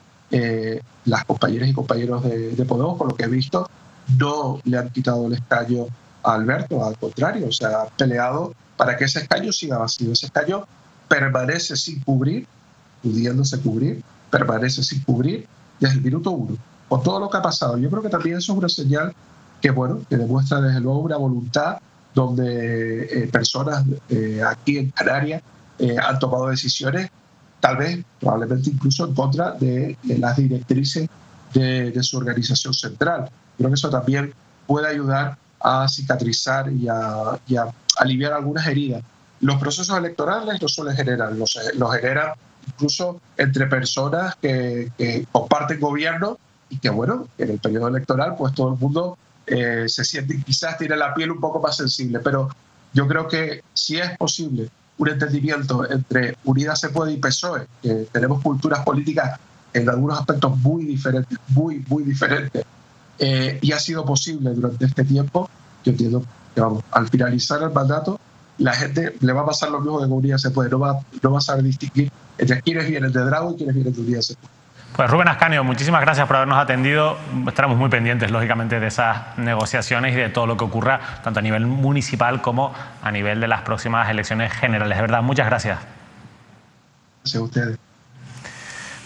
las compañeras y compañeros de Podemos, por lo que he visto, no le han quitado el escaño a Alberto, al contrario, o sea, han peleado para que ese escaño siga vacío. Ese escaño permanece sin cubrir, pudiéndose cubrir, permanece sin cubrir desde el minuto uno, con todo lo que ha pasado. Yo creo que también eso es una señal que, bueno, que demuestra desde luego una voluntad donde personas aquí en Canarias han tomado decisiones, tal vez, probablemente incluso en contra de las directrices de su organización central. Creo que eso también puede ayudar a cicatrizar y a aliviar algunas heridas. Los procesos electorales no solo generan, los generan incluso entre personas que comparten gobierno y que, bueno, en el periodo electoral pues todo el mundo se siente, quizás tiene la piel un poco más sensible, pero yo creo que si es posible un entendimiento entre Unidad Se Puede y PSOE, que tenemos culturas políticas en algunos aspectos muy diferentes, muy diferentes, y ha sido posible durante este tiempo. Yo entiendo que, vamos, al finalizar el mandato, la gente le va a pasar lo mismo que con Unidad Se Puede, no va a saber distinguir entre quienes vienen de Drago y quienes vienen de Unidad Se Puede. Pues Rubén Ascanio, muchísimas gracias por habernos atendido. Estaremos muy pendientes, lógicamente, de esas negociaciones y de todo lo que ocurra, tanto a nivel municipal como a nivel de las próximas elecciones generales. De verdad, muchas gracias. Gracias a ustedes.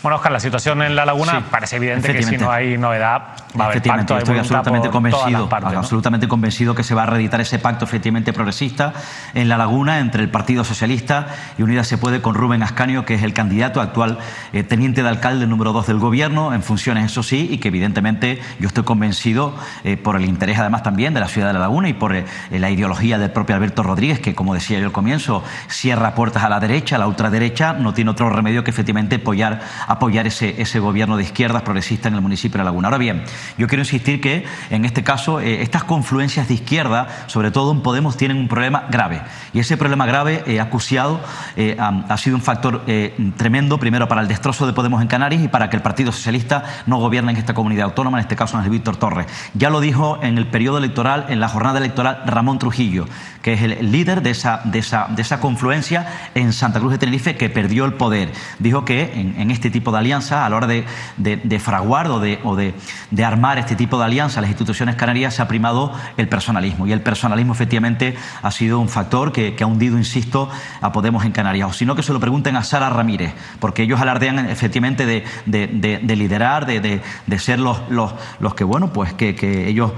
Bueno, Óscar, la situación en La Laguna, sí, parece evidente que si no hay novedad va a haber pacto. Estoy absolutamente convencido, partes, ¿no? Absolutamente convencido que se va a reeditar ese pacto efectivamente progresista en La Laguna entre el Partido Socialista y Unidad Se Puede con Rubén Ascanio, que es el candidato actual teniente de alcalde número 2 del gobierno, en funciones, eso sí, y que evidentemente yo estoy convencido por el interés además también de la ciudad de La Laguna y por la ideología del propio Alberto Rodríguez, que, como decía yo al comienzo, cierra puertas a la derecha, a la ultraderecha, no tiene otro remedio que efectivamente apoyar ese gobierno de izquierdas progresista en el municipio de La Laguna. Ahora bien, yo quiero insistir que en este caso estas confluencias de izquierda, sobre todo en Podemos, tienen un problema grave, y ese problema grave acuciado ha sido un factor tremendo, primero para el destrozo de Podemos en Canarias y para que el Partido Socialista no gobierne en esta comunidad autónoma, en este caso en el Víctor Torres. Ya lo dijo en el periodo electoral, en la jornada electoral, Ramón Trujillo, que es el líder de esa confluencia en Santa Cruz de Tenerife, que perdió el poder. Dijo que en este tipo tipo de alianzas, a la hora de fraguar o de armar este tipo de alianzas, las instituciones canarias se ha primado el personalismo. Y el personalismo efectivamente ha sido un factor que ha hundido, insisto, a Podemos en Canarias. O si no, que se lo pregunten a Sara Ramírez, porque ellos alardean efectivamente de liderar, de ser los que, bueno, pues que ellos,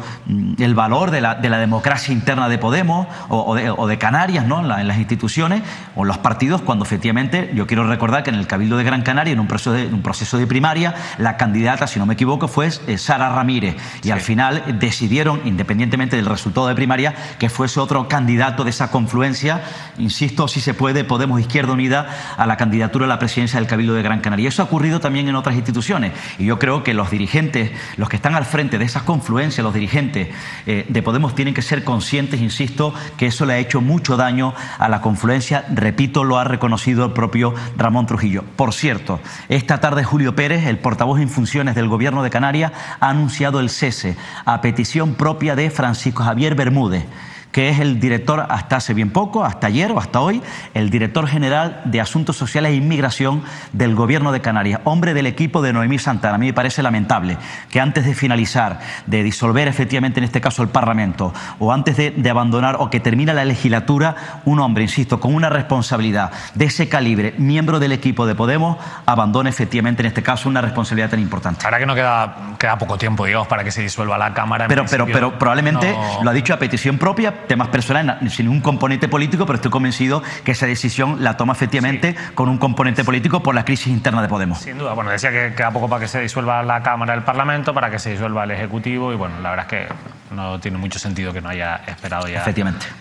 el valor de la democracia interna de Podemos o de Canarias, ¿no? En las instituciones o en los partidos, cuando efectivamente yo quiero recordar que en el Cabildo de Gran Canaria, en un proceso de primaria, la candidata, si no me equivoco, fue Sara Ramírez, y al final decidieron, independientemente del resultado de primaria, que fuese otro candidato de esa confluencia, insisto, si se puede, Podemos Izquierda Unida, a la candidatura a la presidencia del Cabildo de Gran Canaria. Eso ha ocurrido también en otras instituciones, y yo creo que los dirigentes, los que están al frente de esas confluencias, los dirigentes de Podemos, tienen que ser conscientes, insisto, que eso le ha hecho mucho daño a la confluencia. Repito, lo ha reconocido el propio Ramón Trujillo. Por cierto, esta tarde Julio Pérez, el portavoz en funciones del Gobierno de Canarias, ha anunciado el cese a petición propia de Francisco Javier Bermúdez, que es el director, hasta hace bien poco, hasta ayer o hasta hoy, el director general de Asuntos Sociales e Inmigración del Gobierno de Canarias, hombre del equipo de Noemí Santana. A mí me parece lamentable que antes de finalizar, de disolver efectivamente en este caso el Parlamento, o antes de abandonar o que termine la legislatura, un hombre, insisto, con una responsabilidad de ese calibre, miembro del equipo de Podemos, abandone efectivamente en este caso una responsabilidad tan importante. Ahora que no queda poco tiempo, digamos, para que se disuelva la Cámara. Pero probablemente no... Lo ha dicho a petición propia, temas personales, sin un componente político, pero estoy convencido que esa decisión la toma efectivamente con un componente político por la crisis interna de Podemos. Sin duda. Bueno, decía que queda poco para que se disuelva la Cámara del Parlamento, para que se disuelva el Ejecutivo, y bueno, la verdad es que no tiene mucho sentido que no haya esperado ya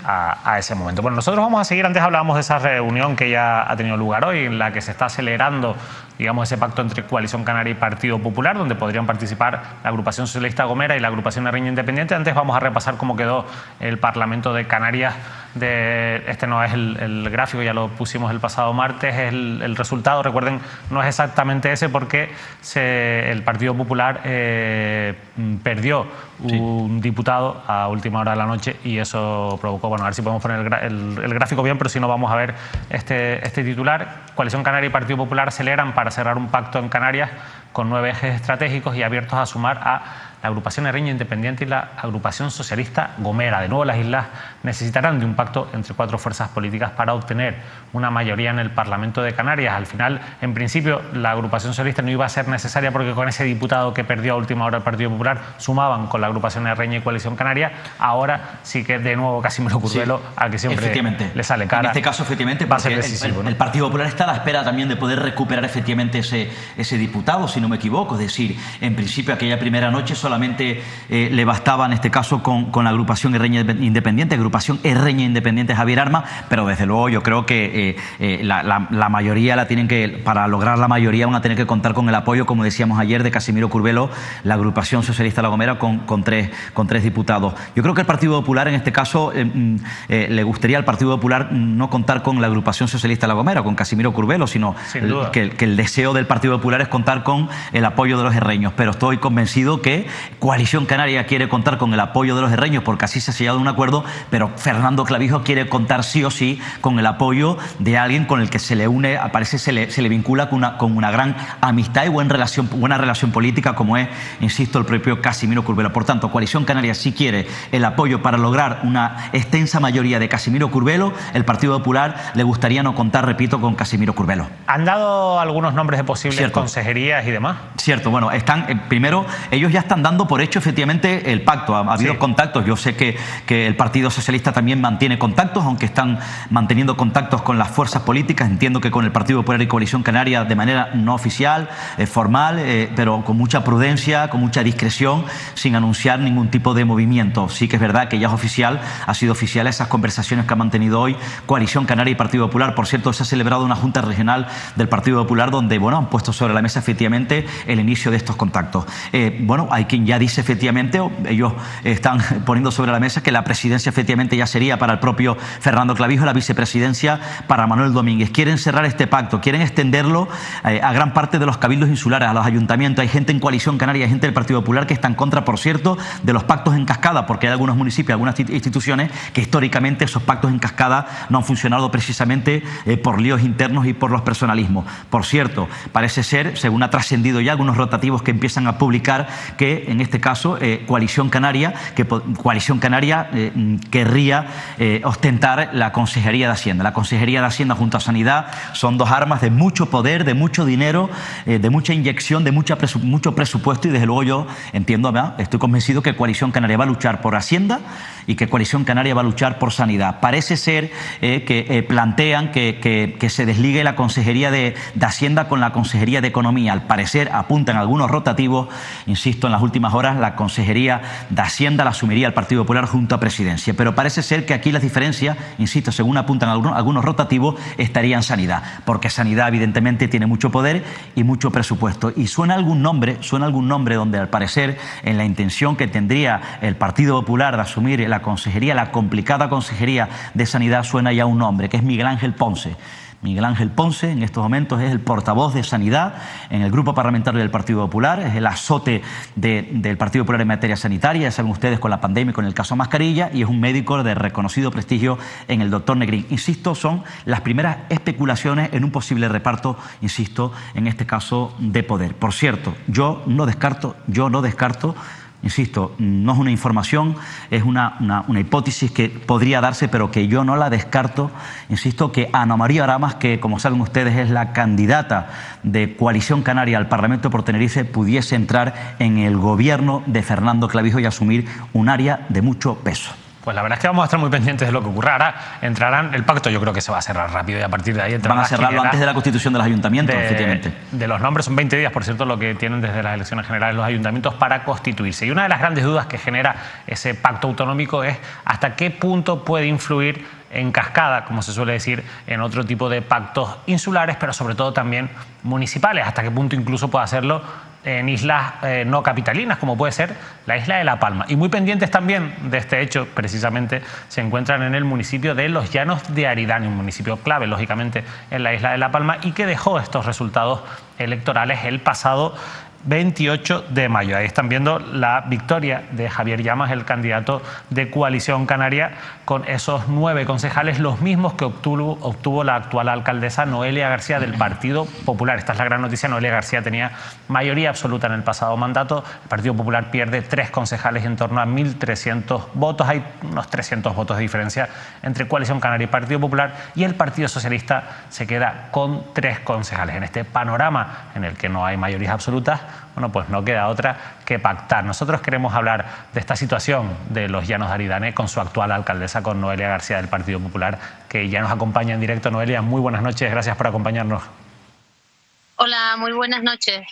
a ese momento. Bueno, nosotros vamos a seguir. Antes hablábamos de esa reunión que ya ha tenido lugar hoy, en la que se está acelerando, digamos, ese pacto entre Coalición Canaria y Partido Popular, donde podrían participar la Agrupación Socialista Gomera y la Agrupación Herreña Independiente. Antes vamos a repasar cómo quedó el Parlamento de Canarias. Este no es el gráfico, ya lo pusimos el pasado martes, es el resultado. Recuerden, no es exactamente ese, porque el Partido Popular perdió un diputado a última hora de la noche, y eso provocó, bueno, a ver si podemos poner el gráfico bien, pero si no vamos a ver este titular. Coalición Canaria y Partido Popular aceleran para cerrar un pacto en Canarias con 9 ejes estratégicos y abiertos a sumar a la Agrupación Herreña Independiente y la Agrupación Socialista Gomera. De nuevo, las islas necesitarán de un pacto entre 4 fuerzas políticas para obtener una mayoría en el Parlamento de Canarias. Al final, en principio, la Agrupación Socialista no iba a ser necesaria, porque con ese diputado que perdió a última hora el Partido Popular sumaban con la Agrupación Herreña y Coalición Canaria. Ahora sí que de nuevo Casimiro Curvelo, al que siempre le sale cara. En este caso, efectivamente, va a ser decisivo, ¿no? El Partido Popular está a la espera también de poder recuperar efectivamente ese diputado, si no me equivoco. Es decir, en principio, aquella primera noche solamente le bastaba, en este caso, con la Agrupación Herreña Independiente, Agrupación Herreña Independiente Javier Armas, pero desde luego yo creo que la mayoría para lograr la mayoría van a tener que contar con el apoyo, como decíamos ayer, de Casimiro Curvelo, la Agrupación Socialista La Gomera, con tres diputados. Yo creo que el Partido Popular, en este caso, le gustaría al Partido Popular no contar con la Agrupación Socialista La Gomera, con Casimiro Curvelo, sino que el deseo del Partido Popular es contar con el apoyo de los herreños. Pero estoy convencido que Coalición Canaria quiere contar con el apoyo de los herreños, porque así se ha sellado un acuerdo, pero Fernando Clavijo quiere contar sí o sí con el apoyo de alguien con el que se le une, se le vincula con una gran amistad y buena relación política, como es, insisto, el propio Casimiro Curvelo. Por tanto, Coalición Canaria sí quiere el apoyo para lograr una extensa mayoría de Casimiro Curvelo. El Partido Popular le gustaría no contar, repito, con Casimiro Curvelo. ¿Han dado algunos nombres de posibles consejerías y demás? Cierto, bueno, primero, ellos ya están dando por hecho efectivamente el pacto. Ha habido contactos. Yo sé que el Partido Socialista también mantiene contactos, aunque están manteniendo contactos con las fuerzas políticas. Entiendo que con el Partido Popular y Coalición Canaria de manera no oficial, formal, pero con mucha prudencia, con mucha discreción, sin anunciar ningún tipo de movimiento. Sí que es verdad que ya es oficial, ha sido oficial esas conversaciones que han mantenido hoy Coalición Canaria y Partido Popular. Por cierto, se ha celebrado una junta regional del Partido Popular donde, bueno, han puesto sobre la mesa efectivamente el inicio de estos contactos. Hay quien ya dice efectivamente, ellos están poniendo sobre la mesa que la presidencia efectivamente ya sería para el propio Fernando Clavijo, la vicepresidencia para Manuel Domínguez. Quieren cerrar este pacto, quieren extenderlo a gran parte de los cabildos insulares, a los ayuntamientos. Hay gente en Coalición Canaria, hay gente del Partido Popular que está en contra, por cierto, de los pactos en cascada, porque hay algunos municipios, algunas instituciones que históricamente esos pactos en cascada no han funcionado precisamente por líos internos y por los personalismos. Por cierto, parece ser, según ha trascendido ya algunos rotativos que empiezan a publicar, que en este caso Coalición Canaria querría ostentar la Consejería de Hacienda. La Consejería de Hacienda junto a Sanidad son dos armas de mucho poder, de mucho dinero, de mucha inyección, de mucho presupuesto, y desde luego yo entiendo, ¿verdad? Estoy convencido que Coalición Canaria va a luchar por Hacienda y que Coalición Canaria va a luchar por Sanidad. Parece ser que plantean que se desligue la Consejería de Hacienda con la Consejería de Economía. Al parecer apuntan algunos rotativos, insisto, en las últimas horas la Consejería de Hacienda la asumiría el Partido Popular junto a Presidencia. Pero parece ser que aquí las diferencias, insisto, según apuntan algunos rotativos, estaría en Sanidad, porque Sanidad evidentemente tiene mucho poder y mucho presupuesto. Y suena algún nombre donde al parecer en la intención que tendría el Partido Popular de asumir la consejería, la complicada Consejería de Sanidad, suena ya un nombre, que es Miguel Ángel Ponce. Miguel Ángel Ponce en estos momentos es el portavoz de Sanidad en el Grupo Parlamentario del Partido Popular, es el azote del Partido Popular en materia sanitaria, ya saben ustedes, con la pandemia y con el caso Mascarilla, y es un médico de reconocido prestigio en el doctor Negrín. Insisto, son las primeras especulaciones en un posible reparto, insisto, en este caso de poder. Por cierto, yo no descarto, insisto, no es una información, es una hipótesis que podría darse, pero que yo no la descarto. Insisto que Ana María Aramas, que como saben ustedes es la candidata de Coalición Canaria al Parlamento por Tenerife, pudiese entrar en el gobierno de Fernando Clavijo y asumir un área de mucho peso. Pues la verdad es que vamos a estar muy pendientes de lo que ocurra. Ahora entrarán, el pacto yo creo que se va a cerrar rápido y a partir de ahí entrarán. Van a cerrarlo antes de la constitución de los ayuntamientos, efectivamente. De los nombres, son 20 días, por cierto, lo que tienen desde las elecciones generales los ayuntamientos para constituirse. Y una de las grandes dudas que genera ese pacto autonómico es hasta qué punto puede influir en cascada, como se suele decir, en otro tipo de pactos insulares, pero sobre todo también municipales. Hasta qué punto incluso puede hacerlo en islas no capitalinas, como puede ser la isla de La Palma. Y muy pendientes también de este hecho, precisamente, se encuentran en el municipio de Los Llanos de Aridane, un municipio clave, lógicamente, en la isla de La Palma, y que dejó estos resultados electorales el pasado 28 de mayo. Ahí están viendo la victoria de Javier Llamas, el candidato de Coalición Canaria, con esos 9 concejales, los mismos que obtuvo la actual alcaldesa Noelia García del Partido Popular. Esta es la gran noticia. Noelia García tenía mayoría absoluta en el pasado mandato. El Partido Popular pierde 3 concejales y en torno a 1.300 votos. Hay unos 300 votos de diferencia entre Coalición Canaria y Partido Popular, y el Partido Socialista se queda con 3 concejales. En este panorama en el que no hay mayorías absolutas, bueno, pues no queda otra que pactar. Nosotros queremos hablar de esta situación de Los Llanos de Aridane con su actual alcaldesa, con Noelia García del Partido Popular, que ya nos acompaña en directo. Noelia, muy buenas noches, gracias por acompañarnos. Hola, muy buenas noches.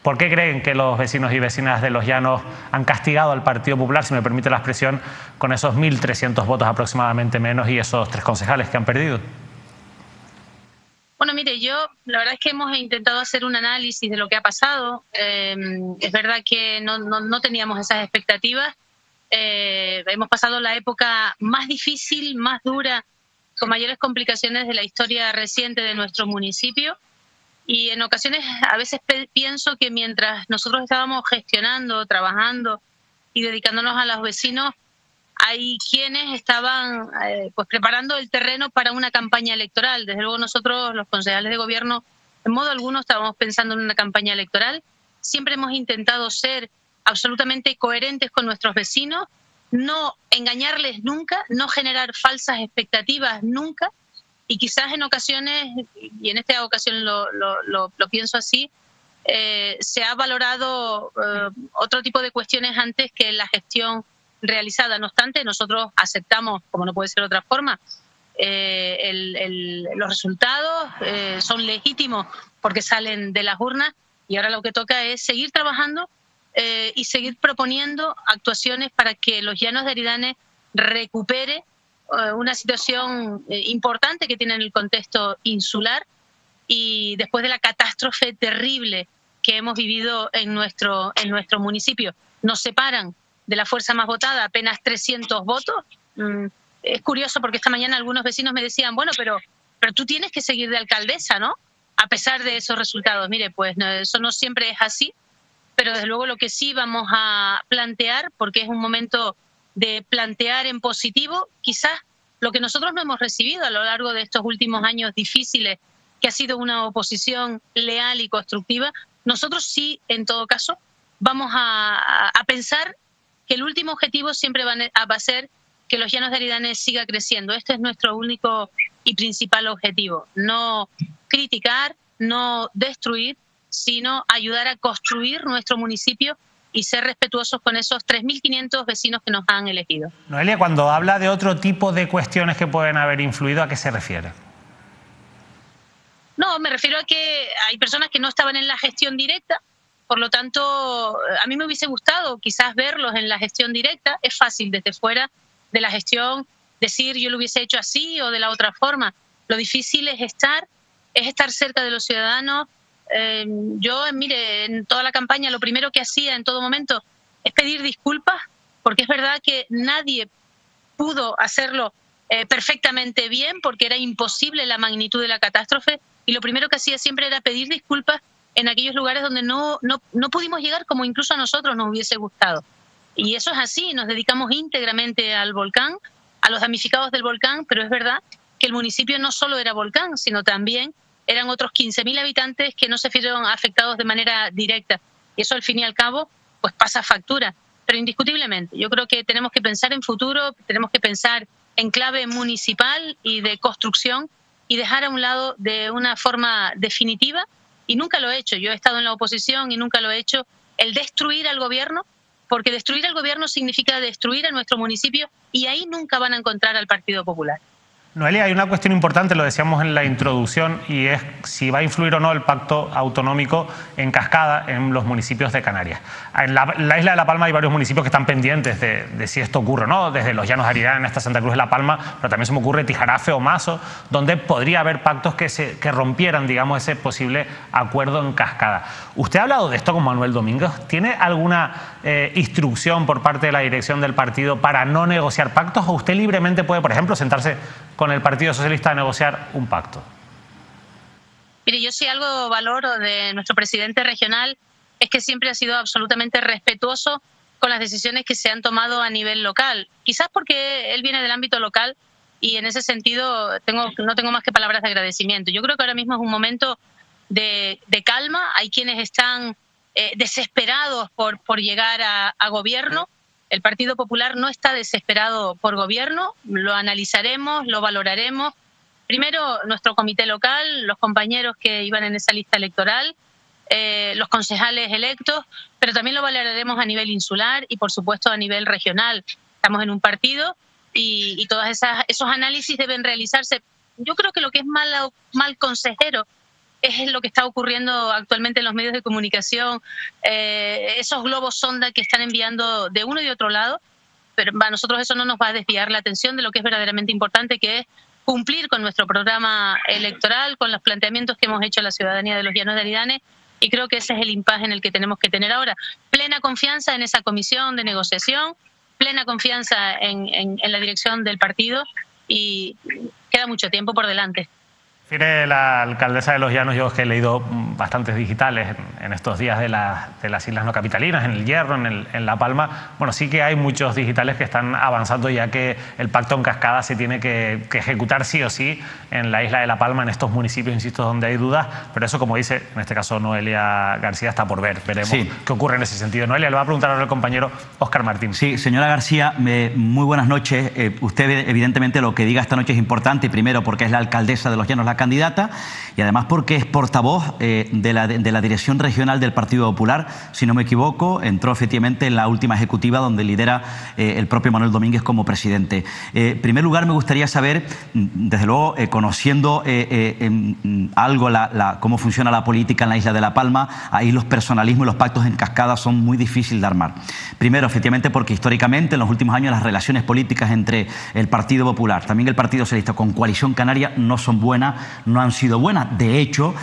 ¿Por qué creen que los vecinos y vecinas de Los Llanos han castigado al Partido Popular, si me permite la expresión, con esos 1.300 votos aproximadamente menos y esos 3 concejales que han perdido? Bueno, mire, la verdad es que hemos intentado hacer un análisis de lo que ha pasado. Es verdad que no teníamos esas expectativas. Hemos pasado la época más difícil, más dura, con mayores complicaciones de la historia reciente de nuestro municipio. Y en ocasiones, a veces pienso que mientras nosotros estábamos gestionando, trabajando y dedicándonos a los vecinos, hay quienes estaban pues preparando el terreno para una campaña electoral. Desde luego nosotros, los concejales de gobierno, en modo alguno estábamos pensando en una campaña electoral. Siempre hemos intentado ser absolutamente coherentes con nuestros vecinos, no engañarles nunca, no generar falsas expectativas nunca, y quizás en ocasiones, y en esta ocasión lo pienso así, se ha valorado otro tipo de cuestiones antes que la gestión realizada. No obstante, nosotros aceptamos, como no puede ser de otra forma, los resultados son legítimos porque salen de las urnas, y ahora lo que toca es seguir trabajando y seguir proponiendo actuaciones para que Los Llanos de Aridane recupere una situación importante que tiene en el contexto insular, y después de la catástrofe terrible que hemos vivido en nuestro municipio. nos separan de la fuerza más votada apenas 300 votos. Es curioso porque esta mañana algunos vecinos me decían, bueno, pero tú tienes que seguir de alcaldesa, ¿no? A pesar de esos resultados. Mire, pues no, eso no siempre es así, pero desde luego lo que sí vamos a plantear, porque es un momento de plantear en positivo, quizás lo que nosotros no hemos recibido a lo largo de estos últimos años difíciles, que ha sido una oposición leal y constructiva, nosotros sí, en todo caso, vamos a pensar que el último objetivo siempre va a ser que los Llanos de Aridane siga creciendo. Este es nuestro único y principal objetivo. No criticar, no destruir, sino ayudar a construir nuestro municipio y ser respetuosos con esos 3.500 vecinos que nos han elegido. Noelia, cuando habla de otro tipo de cuestiones que pueden haber influido, ¿a qué se refiere? No, me refiero a que hay personas que no estaban en la gestión directa, por lo tanto, a mí me hubiese gustado quizás verlos en la gestión directa. Es fácil desde fuera de la gestión decir yo lo hubiese hecho así o de la otra forma. Lo difícil es estar cerca de los ciudadanos. Yo, mire, en toda la campaña lo primero que hacía en todo momento es pedir disculpas, porque es verdad que nadie pudo hacerlo perfectamente bien, porque era imposible la magnitud de la catástrofe, y lo primero que hacía siempre era pedir disculpas en aquellos lugares donde no pudimos llegar, como incluso a nosotros nos hubiese gustado. Y eso es así, nos dedicamos íntegramente al volcán, a los damnificados del volcán, pero es verdad que el municipio no solo era volcán, sino también eran otros 15.000 habitantes que no se vieron afectados de manera directa. Y eso, al fin y al cabo, pues pasa factura. Pero indiscutiblemente, yo creo que tenemos que pensar en futuro, tenemos que pensar en clave municipal y de construcción y dejar a un lado de una forma definitiva, y nunca lo he hecho, yo he estado en la oposición y nunca lo he hecho, el destruir al gobierno, porque destruir al gobierno significa destruir a nuestro municipio, y ahí nunca van a encontrar al Partido Popular. Noelia, hay una cuestión importante, lo decíamos en la introducción, y es si va a influir o no el pacto autonómico en cascada en los municipios de Canarias. En la isla de La Palma hay varios municipios que están pendientes de si esto ocurre o no, desde los Llanos de Aridane hasta Santa Cruz de La Palma, pero también se me ocurre Tijarafe o Mazo, donde podría haber pactos que rompieran, digamos, ese posible acuerdo en cascada. ¿Usted ha hablado de esto con Manuel Domínguez? ¿Tiene alguna instrucción por parte de la dirección del partido para no negociar pactos, o usted libremente puede, por ejemplo, sentarse con el Partido Socialista a negociar un pacto? Mire, yo sí algo valoro de nuestro presidente regional es que siempre ha sido absolutamente respetuoso con las decisiones que se han tomado a nivel local. Quizás porque él viene del ámbito local y en ese sentido no tengo más que palabras de agradecimiento. Yo creo que ahora mismo es un momento de calma. Hay quienes están desesperados por llegar a gobierno. El Partido Popular no está desesperado por gobierno, lo analizaremos, lo valoraremos. Primero, nuestro comité local, los compañeros que iban en esa lista electoral, los concejales electos, pero también lo valoraremos a nivel insular y, por supuesto, a nivel regional. Estamos en un partido y todos esos análisis deben realizarse. Yo creo que lo que es mal consejero es lo que está ocurriendo actualmente en los medios de comunicación, esos globos sonda que están enviando de uno y de otro lado, pero a nosotros eso no nos va a desviar la atención de lo que es verdaderamente importante, que es cumplir con nuestro programa electoral, con los planteamientos que hemos hecho a la ciudadanía de los Llanos de Aridane, y creo que ese es el impasse en el que tenemos que tener ahora. Plena confianza en esa comisión de negociación, plena confianza en la dirección del partido, y queda mucho tiempo por delante. Refiere la alcaldesa de Los Llanos, yo es que he leído bastantes digitales en estos días de las islas no capitalinas, en el Hierro, en La Palma. Bueno, sí que hay muchos digitales que están avanzando, ya que el pacto en cascada se tiene que ejecutar sí o sí en la isla de La Palma, en estos municipios, insisto, donde hay dudas, pero eso, como dice, en este caso Noelia García, está por ver. Veremos qué ocurre en ese sentido. Noelia, le va a preguntar ahora al compañero Óscar Martín. Sí, señora García, muy buenas noches. Usted, evidentemente, lo que diga esta noche es importante, primero porque es la alcaldesa de Los Llanos, la candidata, y además porque es portavoz de la dirección regional del Partido Popular. Si no me equivoco, entró efectivamente en la última ejecutiva donde lidera el propio Manuel Domínguez como presidente. En primer lugar, me gustaría saber, desde luego, conociendo algo cómo funciona la política en la isla de La Palma, ahí los personalismos y los pactos en cascada son muy difíciles de armar. Primero, efectivamente, porque históricamente en los últimos años las relaciones políticas entre el Partido Popular, también el Partido Socialista con Coalición Canaria no son buenas no han sido buenas. De hecho,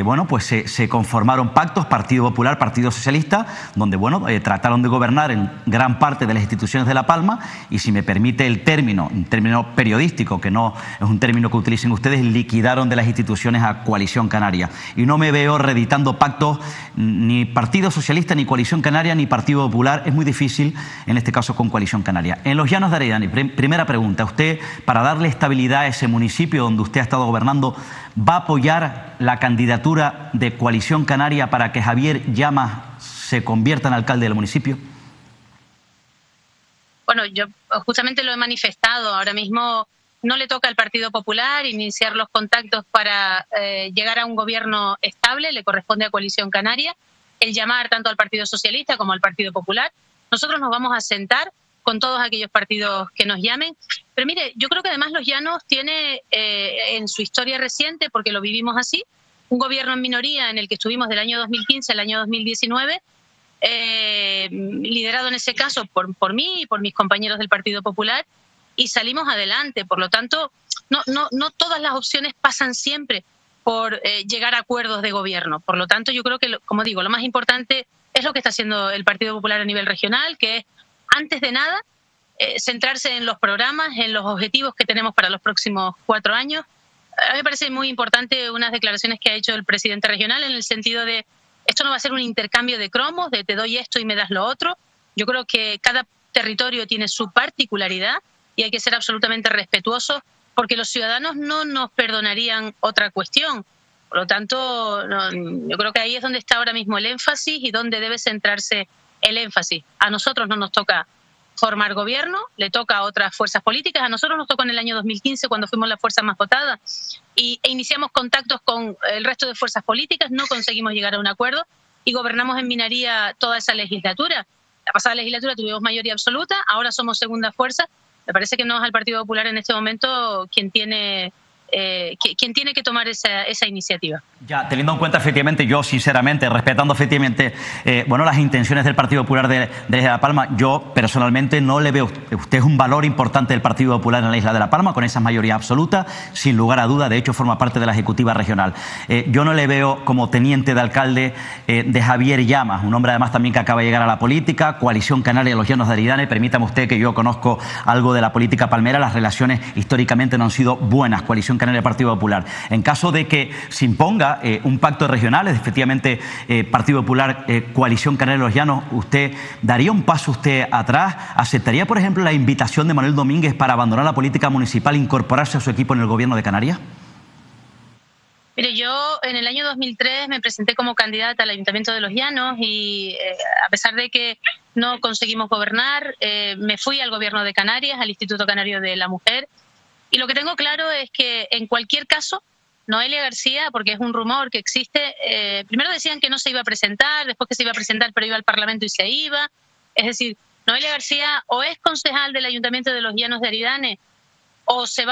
bueno, pues se conformaron pactos, Partido Popular, Partido Socialista, donde, bueno, trataron de gobernar en gran parte de las instituciones de La Palma y, si me permite el término, un término periodístico, que no es un término que utilicen ustedes, liquidaron de las instituciones a Coalición Canaria. Y no me veo reeditando pactos ni Partido Socialista, ni Coalición Canaria, ni Partido Popular. Es muy difícil, en este caso, con Coalición Canaria. En los Llanos de Aridane, primera pregunta, usted, para darle estabilidad a ese municipio donde usted ha estado gobernando, ¿va a apoyar la candidatura de Coalición Canaria para que Javier Llamas se convierta en alcalde del municipio? Bueno, yo justamente lo he manifestado. Ahora mismo no le toca al Partido Popular iniciar los contactos para llegar a un gobierno estable, le corresponde a Coalición Canaria el llamar tanto al Partido Socialista como al Partido Popular. Nosotros nos vamos a sentar con todos aquellos partidos que nos llamen. Pero mire, yo creo que además Los Llanos tiene en su historia reciente, porque lo vivimos así, un gobierno en minoría en el que estuvimos del año 2015 al año 2019, liderado en ese caso por mí y por mis compañeros del Partido Popular, y salimos adelante. Por lo tanto, no todas las opciones pasan siempre por llegar a acuerdos de gobierno. Por lo tanto, yo creo que, como digo, lo más importante es lo que está haciendo el Partido Popular a nivel regional, que es, antes de nada, centrarse en los programas, en los objetivos que tenemos para los próximos 4 años. A mí me parece muy importante unas declaraciones que ha hecho el presidente regional, en el sentido de, esto no va a ser un intercambio de cromos, de te doy esto y me das lo otro. Yo creo que cada territorio tiene su particularidad y hay que ser absolutamente respetuosos, porque los ciudadanos no nos perdonarían otra cuestión. Por lo tanto, yo creo que ahí es donde está ahora mismo el énfasis y donde debe centrarse el énfasis. A nosotros no nos toca formar gobierno, le toca a otras fuerzas políticas. A nosotros nos tocó en el año 2015, cuando fuimos la fuerza más votada, e iniciamos contactos con el resto de fuerzas políticas, no conseguimos llegar a un acuerdo y gobernamos en minoría toda esa legislatura. La pasada legislatura tuvimos mayoría absoluta, ahora somos segunda fuerza. Me parece que no es al Partido Popular en este momento quien tiene que tomar esa iniciativa. Ya, teniendo en cuenta, efectivamente, yo sinceramente, respetando efectivamente bueno, las intenciones del Partido Popular de La Palma, yo personalmente no le veo. Usted es un valor importante del Partido Popular en la isla de La Palma, con esa mayoría absoluta, sin lugar a duda. De hecho, forma parte de la Ejecutiva Regional. Yo no le veo como teniente de alcalde de Javier Llamas, un hombre además también que acaba de llegar a la política, Coalición Canaria, Los Llanos de Aridane. Permítame usted que yo conozco algo de la política palmera, las relaciones históricamente no han sido buenas, Coalición Canaria, Partido Popular. En caso de que se imponga un pacto regional, efectivamente Partido Popular, Coalición Canaria, Los Llanos, ¿usted daría un paso atrás? ¿Aceptaría, por ejemplo, la invitación de Manuel Domínguez para abandonar la política municipal e incorporarse a su equipo en el gobierno de Canarias? Mire, yo en el año 2003 me presenté como candidata al Ayuntamiento de Los Llanos y a pesar de que no conseguimos gobernar, me fui al gobierno de Canarias, al Instituto Canario de la Mujer. Y lo que tengo claro es que en cualquier caso, Noelia García, porque es un rumor que existe, primero decían que no se iba a presentar, después que se iba a presentar pero iba al Parlamento y se iba. Es decir, Noelia García o es concejal del Ayuntamiento de Los Llanos de Aridane o se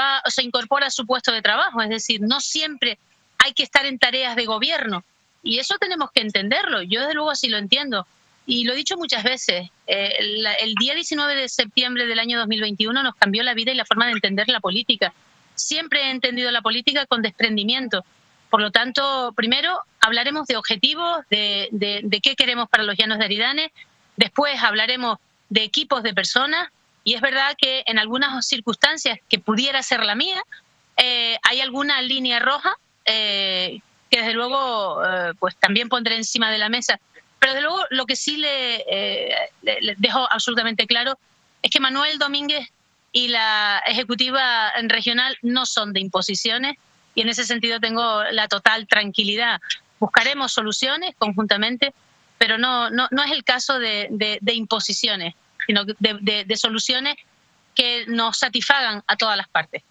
incorpora a su puesto de trabajo. Es decir, no siempre hay que estar en tareas de gobierno. Y eso tenemos que entenderlo. Yo desde luego así lo entiendo. Y lo he dicho muchas veces, el día 19 de septiembre del año 2021 nos cambió la vida y la forma de entender la política. Siempre he entendido la política con desprendimiento. Por lo tanto, primero hablaremos de objetivos, de qué queremos para Los Llanos de Aridane, después hablaremos de equipos de personas, y es verdad que en algunas circunstancias, que pudiera ser la mía, hay alguna línea roja que desde luego pues también pondré encima de la mesa. Pero desde luego lo que sí le dejo absolutamente claro es que Manuel Domínguez y la Ejecutiva Regional no son de imposiciones, y en ese sentido tengo la total tranquilidad. Buscaremos soluciones conjuntamente, pero no es el caso de imposiciones, sino de soluciones que nos satisfagan a todas las partes.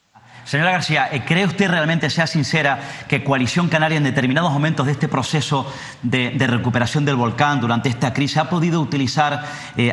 Señora García, ¿cree usted realmente, sea sincera, que Coalición Canaria en determinados momentos de este proceso de recuperación del volcán durante esta crisis ha podido utilizar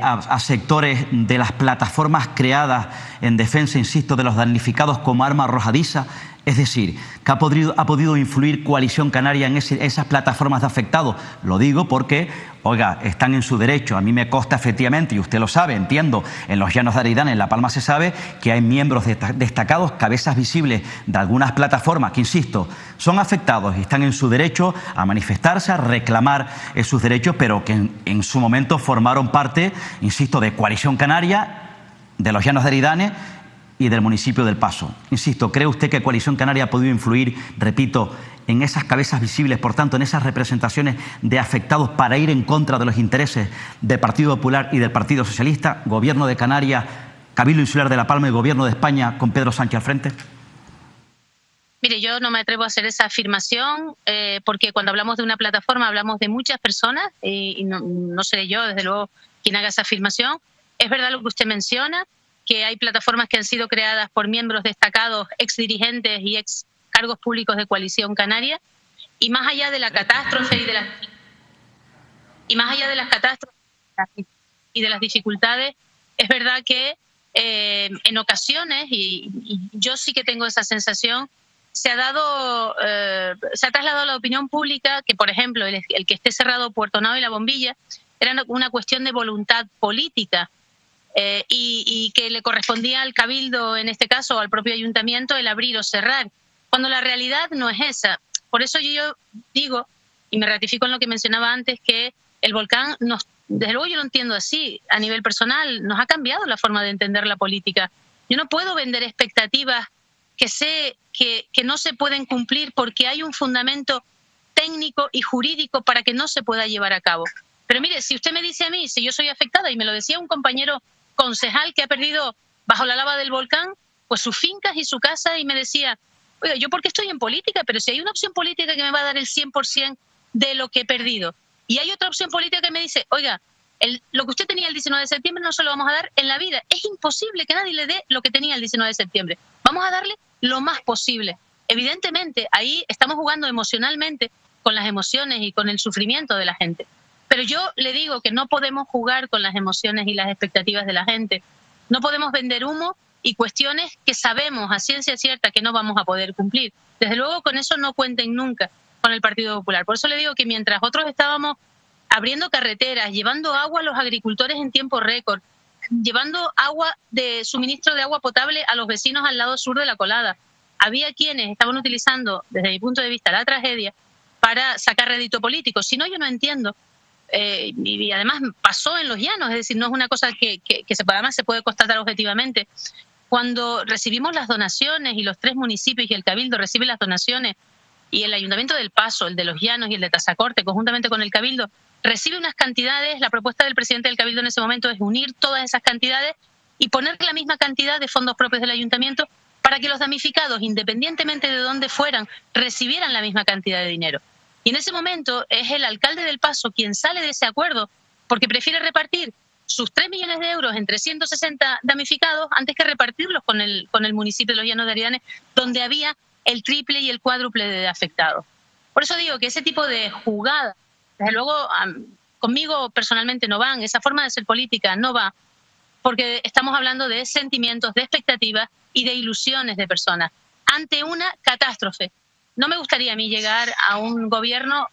a sectores de las plataformas creadas en defensa, insisto, de los damnificados como arma arrojadiza? Es decir, que ha podido influir Coalición Canaria en esas plataformas de afectados. Lo digo porque, oiga, están en su derecho. A mí me consta efectivamente, y usted lo sabe, entiendo, en los Llanos de Aridane, en La Palma se sabe que hay miembros destacados, cabezas visibles de algunas plataformas que, insisto, son afectados y están en su derecho a manifestarse, a reclamar sus derechos, pero que en su momento formaron parte, insisto, de Coalición Canaria, de los Llanos de Aridane y del municipio del Paso. Insisto, ¿cree usted que Coalición Canaria ha podido influir, repito, en esas cabezas visibles, por tanto, en esas representaciones de afectados para ir en contra de los intereses del Partido Popular y del Partido Socialista? Gobierno de Canarias, Cabildo Insular de La Palma y Gobierno de España con Pedro Sánchez al frente. Mire, yo no me atrevo a hacer esa afirmación porque cuando hablamos de una plataforma hablamos de muchas personas y no seré yo, desde luego, quien haga esa afirmación. Es verdad lo que usted menciona, que hay plataformas que han sido creadas por miembros destacados, exdirigentes y ex cargos públicos de Coalición Canaria, y más allá de la catástrofe y de las dificultades, es verdad que en ocasiones, y yo sí que tengo esa sensación, se ha trasladado a la opinión pública que, por ejemplo, el que esté cerrado Puerto Nao y La Bombilla era una cuestión de voluntad política. Y que le correspondía al Cabildo, en este caso, o al propio Ayuntamiento, el abrir o cerrar, cuando la realidad no es esa. Por eso yo digo, y me ratifico en lo que mencionaba antes, que el volcán, desde luego yo lo entiendo así, a nivel personal, nos ha cambiado la forma de entender la política. Yo no puedo vender expectativas que sé que no se pueden cumplir porque hay un fundamento técnico y jurídico para que no se pueda llevar a cabo. Pero mire, si usted me dice a mí, si yo soy afectada, y me lo decía un compañero concejal que ha perdido bajo la lava del volcán pues sus fincas y su casa, y me decía, oiga, yo porque estoy en política, pero si hay una opción política que me va a dar el 100% de lo que he perdido, y hay otra opción política que me dice, oiga, lo que usted tenía el 19 de septiembre no se lo vamos a dar en la vida, es imposible que nadie le dé lo que tenía el 19 de septiembre, vamos a darle lo más posible. Evidentemente ahí estamos jugando emocionalmente con las emociones y con el sufrimiento de la gente. Pero yo le digo que no podemos jugar con las emociones y las expectativas de la gente. No podemos vender humo y cuestiones que sabemos a ciencia cierta que no vamos a poder cumplir. Desde luego con eso no cuenten nunca con el Partido Popular. Por eso le digo que mientras otros estábamos abriendo carreteras, llevando agua a los agricultores en tiempo récord, llevando suministro de agua potable a los vecinos al lado sur de la Colada, había quienes estaban utilizando, desde mi punto de vista, la tragedia para sacar rédito político. Si no, yo no entiendo. Y además pasó en los Llanos, es decir, no es una cosa que además se puede constatar objetivamente. Cuando recibimos las donaciones, y los 3 municipios y el Cabildo reciben las donaciones, y el Ayuntamiento del Paso, el de los Llanos y el de Tazacorte, conjuntamente con el Cabildo, recibe unas cantidades, la propuesta del presidente del Cabildo en ese momento es unir todas esas cantidades y poner la misma cantidad de fondos propios del Ayuntamiento para que los damnificados, independientemente de dónde fueran, recibieran la misma cantidad de dinero. Y en ese momento es el alcalde del Paso quien sale de ese acuerdo porque prefiere repartir sus 3 millones de euros entre 160 damnificados antes que repartirlos con el municipio de los Llanos de Aridane, donde había el triple y el cuádruple de afectados. Por eso digo que ese tipo de jugadas, desde luego conmigo personalmente no van, esa forma de ser política no va, porque estamos hablando de sentimientos, de expectativas y de ilusiones de personas ante una catástrofe. No me gustaría a mí llegar a un gobierno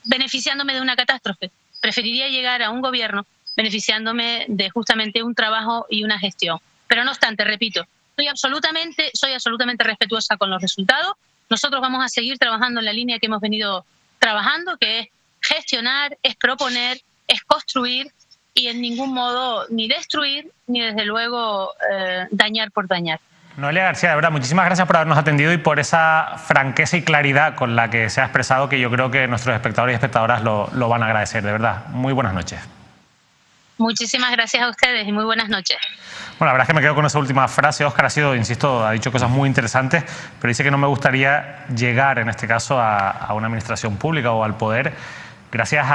beneficiándome de una catástrofe. Preferiría llegar a un gobierno beneficiándome de justamente un trabajo y una gestión. Pero no obstante, repito, soy absolutamente respetuosa con los resultados. Nosotros vamos a seguir trabajando en la línea que hemos venido trabajando, que es gestionar, es proponer, es construir y en ningún modo ni destruir ni desde luego dañar por dañar. Noelia García, de verdad, muchísimas gracias por habernos atendido y por esa franqueza y claridad con la que se ha expresado, que yo creo que nuestros espectadores y espectadoras lo van a agradecer. De verdad, muy buenas noches. Muchísimas gracias a ustedes y muy buenas noches. Bueno, la verdad es que me quedo con esa última frase. Óscar ha dicho cosas muy interesantes, pero dice que no me gustaría llegar, en este caso, a una administración pública o al poder gracias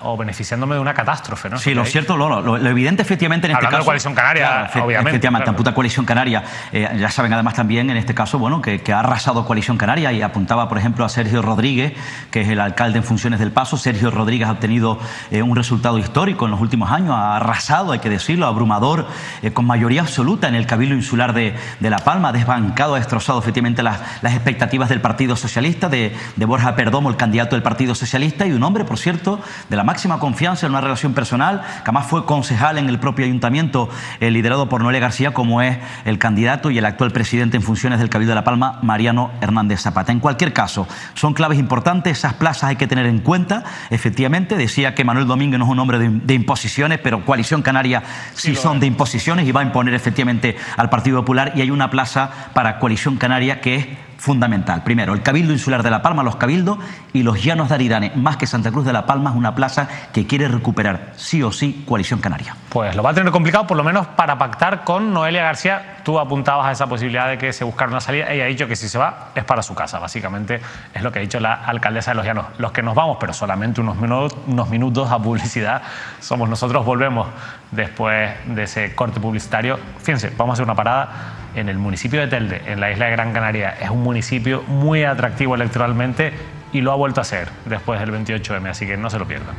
o beneficiándome de una catástrofe, ¿no? Sí, lo cierto, lo evidente efectivamente en este caso... Hablando de Coalición Canaria, claro, obviamente. Efectivamente, claro. amputa Coalición Canaria. Ya saben además también en este caso, bueno, que ha arrasado Coalición Canaria, y apuntaba, por ejemplo, a Sergio Rodríguez, que es el alcalde en funciones del Paso. Sergio Rodríguez ha obtenido un resultado histórico en los últimos años, ha arrasado, hay que decirlo, abrumador, con mayoría absoluta en el Cabildo Insular de La Palma, ha desbancado, ha destrozado efectivamente las expectativas del Partido Socialista, de Borja Perdomo, el candidato del Partido Socialista, y un hombre, por cierto, de la máxima confianza en una relación personal, que además fue concejal en el propio ayuntamiento liderado por Noelia García, como es el candidato y el actual presidente en funciones del Cabildo de La Palma, Mariano Hernández Zapata. En cualquier caso, son claves importantes, esas plazas hay que tener en cuenta. Efectivamente, decía que Manuel Domínguez no es un hombre de imposiciones, pero Coalición Canaria sí son de imposiciones, y va a imponer efectivamente al Partido Popular, y hay una plaza para Coalición Canaria que es fundamental. Primero, el Cabildo Insular de La Palma, los cabildos, y los Llanos de Aridane, más que Santa Cruz de La Palma, es una plaza que quiere recuperar sí o sí Coalición Canaria. Pues lo va a tener complicado, por lo menos para pactar con Noelia García. Tú apuntabas a esa posibilidad de que se buscara una salida. Ella ha dicho que si se va es para su casa. Básicamente es lo que ha dicho la alcaldesa de Los Llanos. Los que nos vamos, pero solamente unos minutos a publicidad, somos nosotros. Volvemos después de ese corte publicitario. Fíjense, vamos a hacer una parada en el municipio de Telde, en la isla de Gran Canaria. Es un municipio muy atractivo electoralmente y lo ha vuelto a ser después del 28M, así que no se lo pierdan.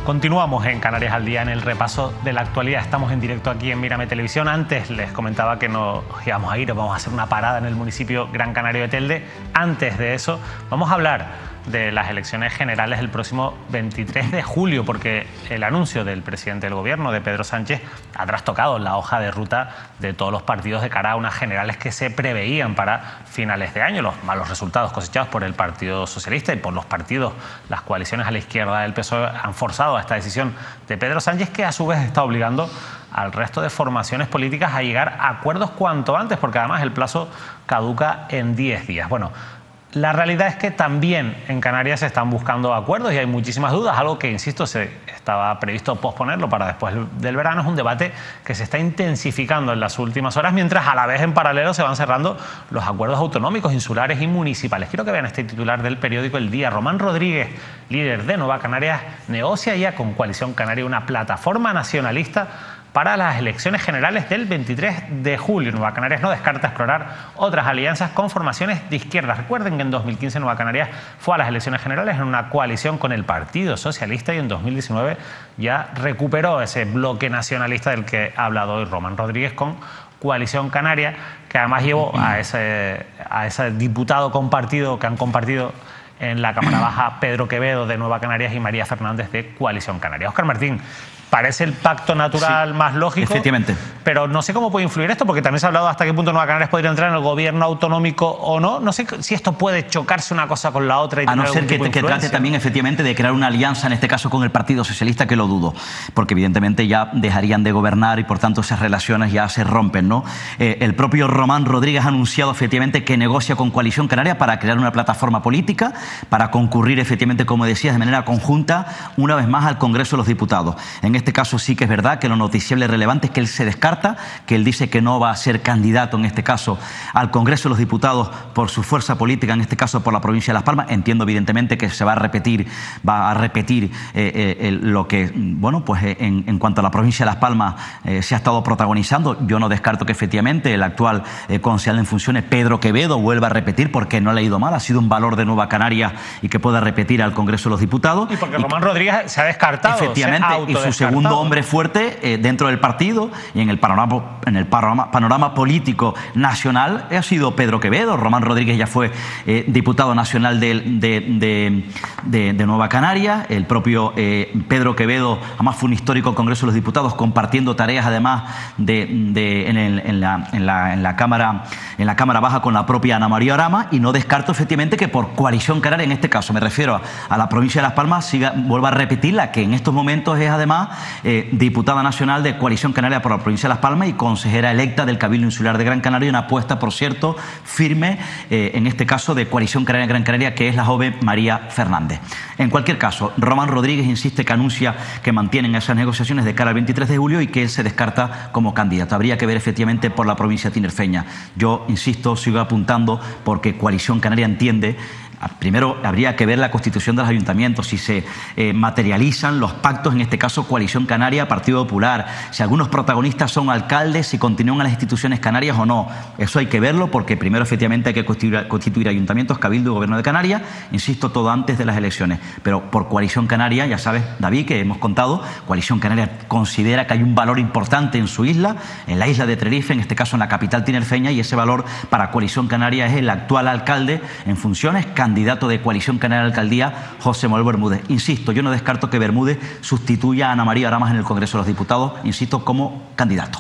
Continuamos en Canarias al Día, en el repaso de la actualidad. Estamos en directo aquí en Mírame Televisión. Antes les comentaba que nos íbamos a ir, vamos a hacer una parada en el municipio Gran Canario de Telde. Antes de eso, vamos a hablar de las elecciones generales del próximo 23 de julio, porque el anuncio del presidente del gobierno, de Pedro Sánchez, ha trastocado la hoja de ruta de todos los partidos de cara a unas generales que se preveían para finales de año. Los malos resultados cosechados por el Partido Socialista y por los partidos, las coaliciones a la izquierda del PSOE, han forzado a esta decisión de Pedro Sánchez, que a su vez está obligando al resto de formaciones políticas a llegar a acuerdos cuanto antes, porque además el plazo caduca en 10 días. Bueno, la realidad es que también en Canarias se están buscando acuerdos y hay muchísimas dudas, algo que, insisto, se estaba previsto posponerlo para después del verano. Es un debate que se está intensificando en las últimas horas, mientras a la vez en paralelo se van cerrando los acuerdos autonómicos, insulares y municipales. Quiero que vean este titular del periódico El Día. Román Rodríguez, líder de Nueva Canarias, negocia ya con Coalición Canaria una plataforma nacionalista para las elecciones generales del 23 de julio. Nueva Canarias no descarta explorar otras alianzas con formaciones de izquierda. Recuerden que en 2015 Nueva Canarias fue a las elecciones generales en una coalición con el Partido Socialista, y en 2019 ya recuperó ese bloque nacionalista del que ha hablado hoy Román Rodríguez con Coalición Canaria, que además llevó a ese diputado compartido que han compartido en la Cámara Baja, Pedro Quevedo de Nueva Canarias y María Fernández de Coalición Canaria. Óscar Martín, parece el pacto natural más lógico, efectivamente, pero no sé cómo puede influir esto, porque también se ha hablado hasta qué punto Nueva Canarias podría entrar en el gobierno autonómico o no. No sé si esto puede chocarse una cosa con la otra. Y a no ser que trate también efectivamente de crear una alianza, en este caso con el Partido Socialista, que lo dudo, porque evidentemente ya dejarían de gobernar y por tanto esas relaciones ya se rompen, ¿no? El propio Román Rodríguez ha anunciado efectivamente que negocia con Coalición Canaria para crear una plataforma política, para concurrir efectivamente, como decías, de manera conjunta una vez más al Congreso de los Diputados. En este caso sí que es verdad que lo noticiable relevante es que él se descarta, que él dice que no va a ser candidato en este caso al Congreso de los Diputados por su fuerza política, en este caso por la provincia de Las Palmas. Entiendo evidentemente que se va a repetir lo que, bueno, pues en cuanto a la provincia de Las Palmas se ha estado protagonizando. Yo no descarto que efectivamente el actual concejal en funciones, Pedro Quevedo, vuelva a repetir, porque no le ha ido mal, ha sido un valor de Nueva Canarias, y que pueda repetir al Congreso de los Diputados. Y porque Román Rodríguez se ha descartado. Efectivamente, y su segundo hombre fuerte dentro del partido y en el panorama político nacional ha sido Pedro Quevedo. Román Rodríguez ya fue diputado nacional de Nueva Canarias. El propio Pedro Quevedo además fue un histórico Congreso de los Diputados, compartiendo tareas además en la Cámara Baja con la propia Ana María Orama, y no descarto efectivamente que por Coalición Canaria, en este caso me refiero a la provincia de Las Palmas, vuelva a repetir la que en estos momentos es además diputada nacional de Coalición Canaria por la provincia de Las Palmas y consejera electa del Cabildo Insular de Gran Canaria, una apuesta, por cierto, firme, en este caso de Coalición Canaria Gran Canaria, que es la joven María Fernández. En cualquier caso, Román Rodríguez insiste que anuncia que mantienen esas negociaciones de cara al 23 de julio y que él se descarta como candidato. Habría que ver efectivamente por la provincia tinerfeña. Yo, insisto, sigo apuntando porque Coalición Canaria entiende. Primero, habría que ver la constitución de los ayuntamientos, si se materializan los pactos, en este caso Coalición Canaria, Partido Popular, si algunos protagonistas son alcaldes, si continúan en las instituciones canarias o no. Eso hay que verlo porque primero efectivamente hay que constituir ayuntamientos, Cabildo y Gobierno de Canarias, insisto, todo antes de las elecciones. Pero por Coalición Canaria, ya sabes, David, que hemos contado, Coalición Canaria considera que hay un valor importante en su isla, en la isla de Tenerife, en este caso en la capital tinerfeña, y ese valor para Coalición Canaria es el actual alcalde en funciones, candidato de Coalición Canaria a la alcaldía, José Manuel Bermúdez. Insisto, yo no descarto que Bermúdez sustituya a Ana María Aramas en el Congreso de los Diputados, insisto, como candidato.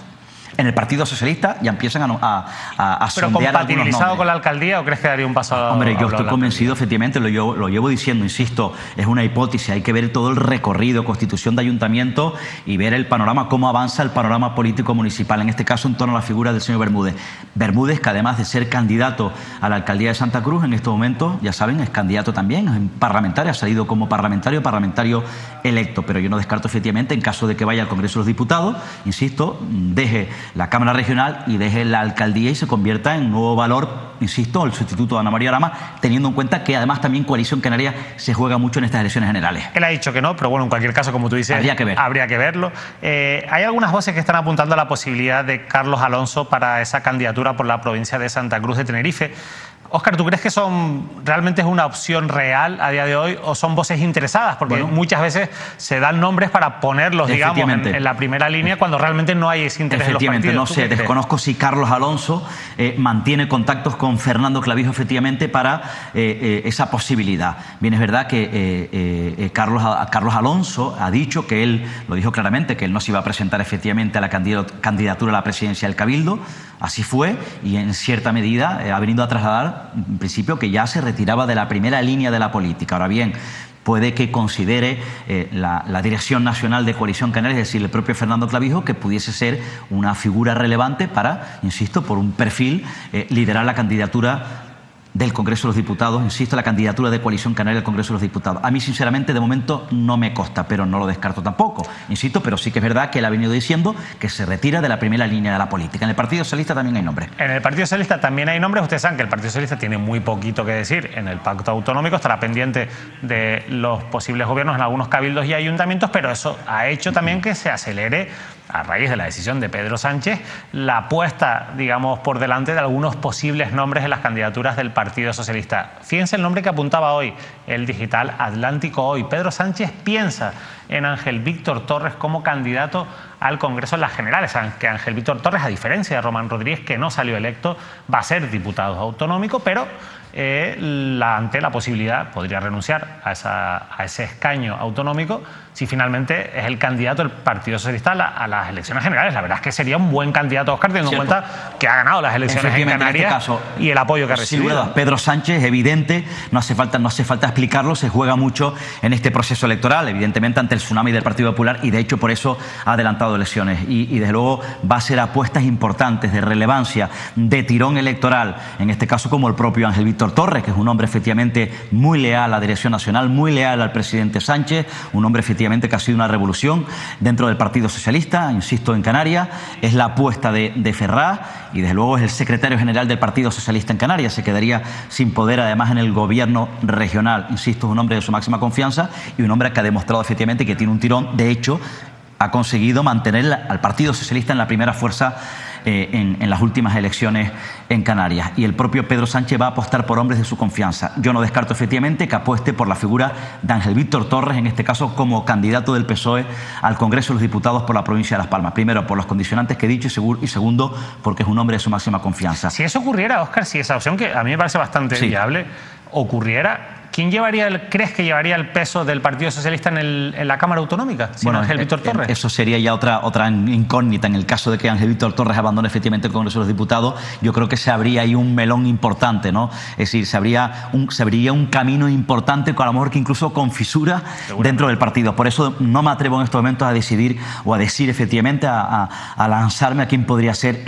En el Partido Socialista ya empiezan a ¿Pero sondear compatibilizado con la alcaldía o crees que daría un paso? Hombre, yo estoy convencido, efectivamente, lo llevo diciendo, insisto, es una hipótesis, hay que ver todo el recorrido, constitución de ayuntamiento y ver el panorama, cómo avanza el panorama político municipal, en este caso en torno a la figura del señor Bermúdez. Bermúdez, que además de ser candidato a la alcaldía de Santa Cruz, en estos momentos, ya saben, es candidato también, es parlamentario, ha salido como parlamentario electo, pero yo no descarto efectivamente, en caso de que vaya al Congreso de los Diputados, insisto, deje la Cámara Regional y deje la alcaldía y se convierta en nuevo valor, insisto, el sustituto de Ana María Aramas, teniendo en cuenta que además también Coalición Canaria se juega mucho en estas elecciones generales. Él ha dicho que no, pero bueno, en cualquier caso, como tú dices, habría que verlo. Hay algunas voces que están apuntando a la posibilidad de Carlos Alonso para esa candidatura por la provincia de Santa Cruz de Tenerife. Óscar, ¿tú crees que realmente es una opción real a día de hoy o son voces interesadas? Porque muchas veces se dan nombres para ponerlos, digamos, en la primera línea cuando realmente no hay ese interés en los partidos. No sé, desconozco si Carlos Alonso mantiene contactos con Fernando Clavijo efectivamente para esa posibilidad. Bien, es verdad que Carlos Alonso ha dicho que él, lo dijo claramente, que él no se iba a presentar efectivamente a la candidatura a la presidencia del Cabildo. Así fue y en cierta medida ha venido a trasladar en principio que ya se retiraba de la primera línea de la política. Ahora bien, puede que considere la Dirección Nacional de Coalición Canaria, es decir, el propio Fernando Clavijo, que pudiese ser una figura relevante para, insisto, por un perfil, liderar la candidatura del Congreso de los Diputados, insisto, la candidatura de Coalición Canaria al Congreso de los Diputados. A mí, sinceramente, de momento no me consta, pero no lo descarto tampoco. Insisto, pero sí que es verdad que él ha venido diciendo que se retira de la primera línea de la política. En el Partido Socialista también hay nombres. En el Partido Socialista también hay nombres. Ustedes saben que el Partido Socialista tiene muy poquito que decir en el pacto autonómico, estará pendiente de los posibles gobiernos en algunos cabildos y ayuntamientos, pero eso ha hecho también que se acelere, a raíz de la decisión de Pedro Sánchez, la puesta, digamos, por delante de algunos posibles nombres en las candidaturas del Partido Socialista. Fíjense el nombre que apuntaba hoy, el digital Atlántico Hoy. Pedro Sánchez piensa en Ángel Víctor Torres como candidato al Congreso en las generales, que Ángel Víctor Torres, a diferencia de Román Rodríguez, que no salió electo, va a ser diputado autonómico, pero ante la posibilidad podría renunciar a ese escaño autonómico si finalmente es el candidato del Partido Socialista a las elecciones generales. La verdad es que sería un buen candidato, Óscar, teniendo en cuenta que ha ganado las elecciones en Canarias, en este caso, y el apoyo que ha recibido. Sin duda, Pedro Sánchez, evidente, no hace falta explicarlo, se juega mucho en este proceso electoral, evidentemente ante el tsunami del Partido Popular, y de hecho por eso ha adelantado elecciones. Y desde luego va a ser apuestas importantes de relevancia, de tirón electoral, en este caso como el propio Ángel Víctor Torres, que es un hombre efectivamente muy leal a la Dirección Nacional, muy leal al presidente Sánchez, un hombre efectivamente que ha sido una revolución dentro del Partido Socialista, insisto, en Canarias, es la apuesta de Ferraz y desde luego es el secretario general del Partido Socialista en Canarias, se quedaría sin poder además en el gobierno regional, insisto, es un hombre de su máxima confianza y un hombre que ha demostrado efectivamente que tiene un tirón, de hecho ha conseguido mantener al Partido Socialista en la primera fuerza en las últimas elecciones en Canarias. Y el propio Pedro Sánchez va a apostar por hombres de su confianza. Yo no descarto efectivamente que apueste por la figura de Ángel Víctor Torres, en este caso como candidato del PSOE al Congreso de los Diputados por la provincia de Las Palmas. Primero, por los condicionantes que he dicho y segundo, porque es un hombre de su máxima confianza. Si eso ocurriera, Óscar, si esa opción, que a mí me parece bastante viable, ocurriera, ¿quién crees que llevaría el peso del Partido Socialista en la Cámara Autonómica? Bueno, Ángel Víctor Torres. Eso sería ya otra incógnita. En el caso de que Ángel Víctor Torres abandone efectivamente el Congreso de los Diputados, yo creo que se abría ahí un melón importante, ¿no? Es decir, se abriría un camino importante, con a lo mejor que incluso con fisura dentro del partido. Por eso no me atrevo en estos momentos a decidir o a decir efectivamente, a lanzarme a quién podría ser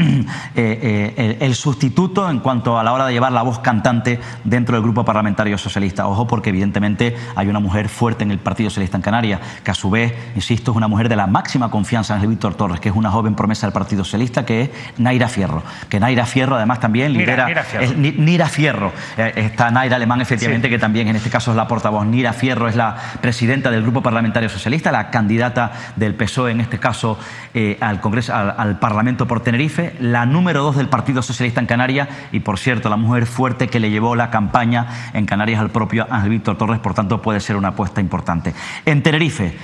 el sustituto en cuanto a la hora de llevar la voz cantante dentro del Grupo Parlamentario Socialista. Ojo, porque evidentemente hay una mujer fuerte en el Partido Socialista en Canarias, que a su vez, insisto, es una mujer de la máxima confianza en Ángel Víctor Torres, que es una joven promesa del Partido Socialista, que es Naira Fierro. Que Naira Fierro además también lidera... Nira Fierro. Está Naira Alemán, efectivamente, sí, que también en este caso es la portavoz. Nira Fierro es la presidenta del Grupo Parlamentario Socialista, la candidata del PSOE, en este caso, al Congreso, al Parlamento por Tenerife, la número 2 del Partido Socialista en Canarias y, por cierto, la mujer fuerte que le llevó la campaña en Canarias al propio Ángel Víctor Torres. Por tanto, puede ser una apuesta importante. En Tenerife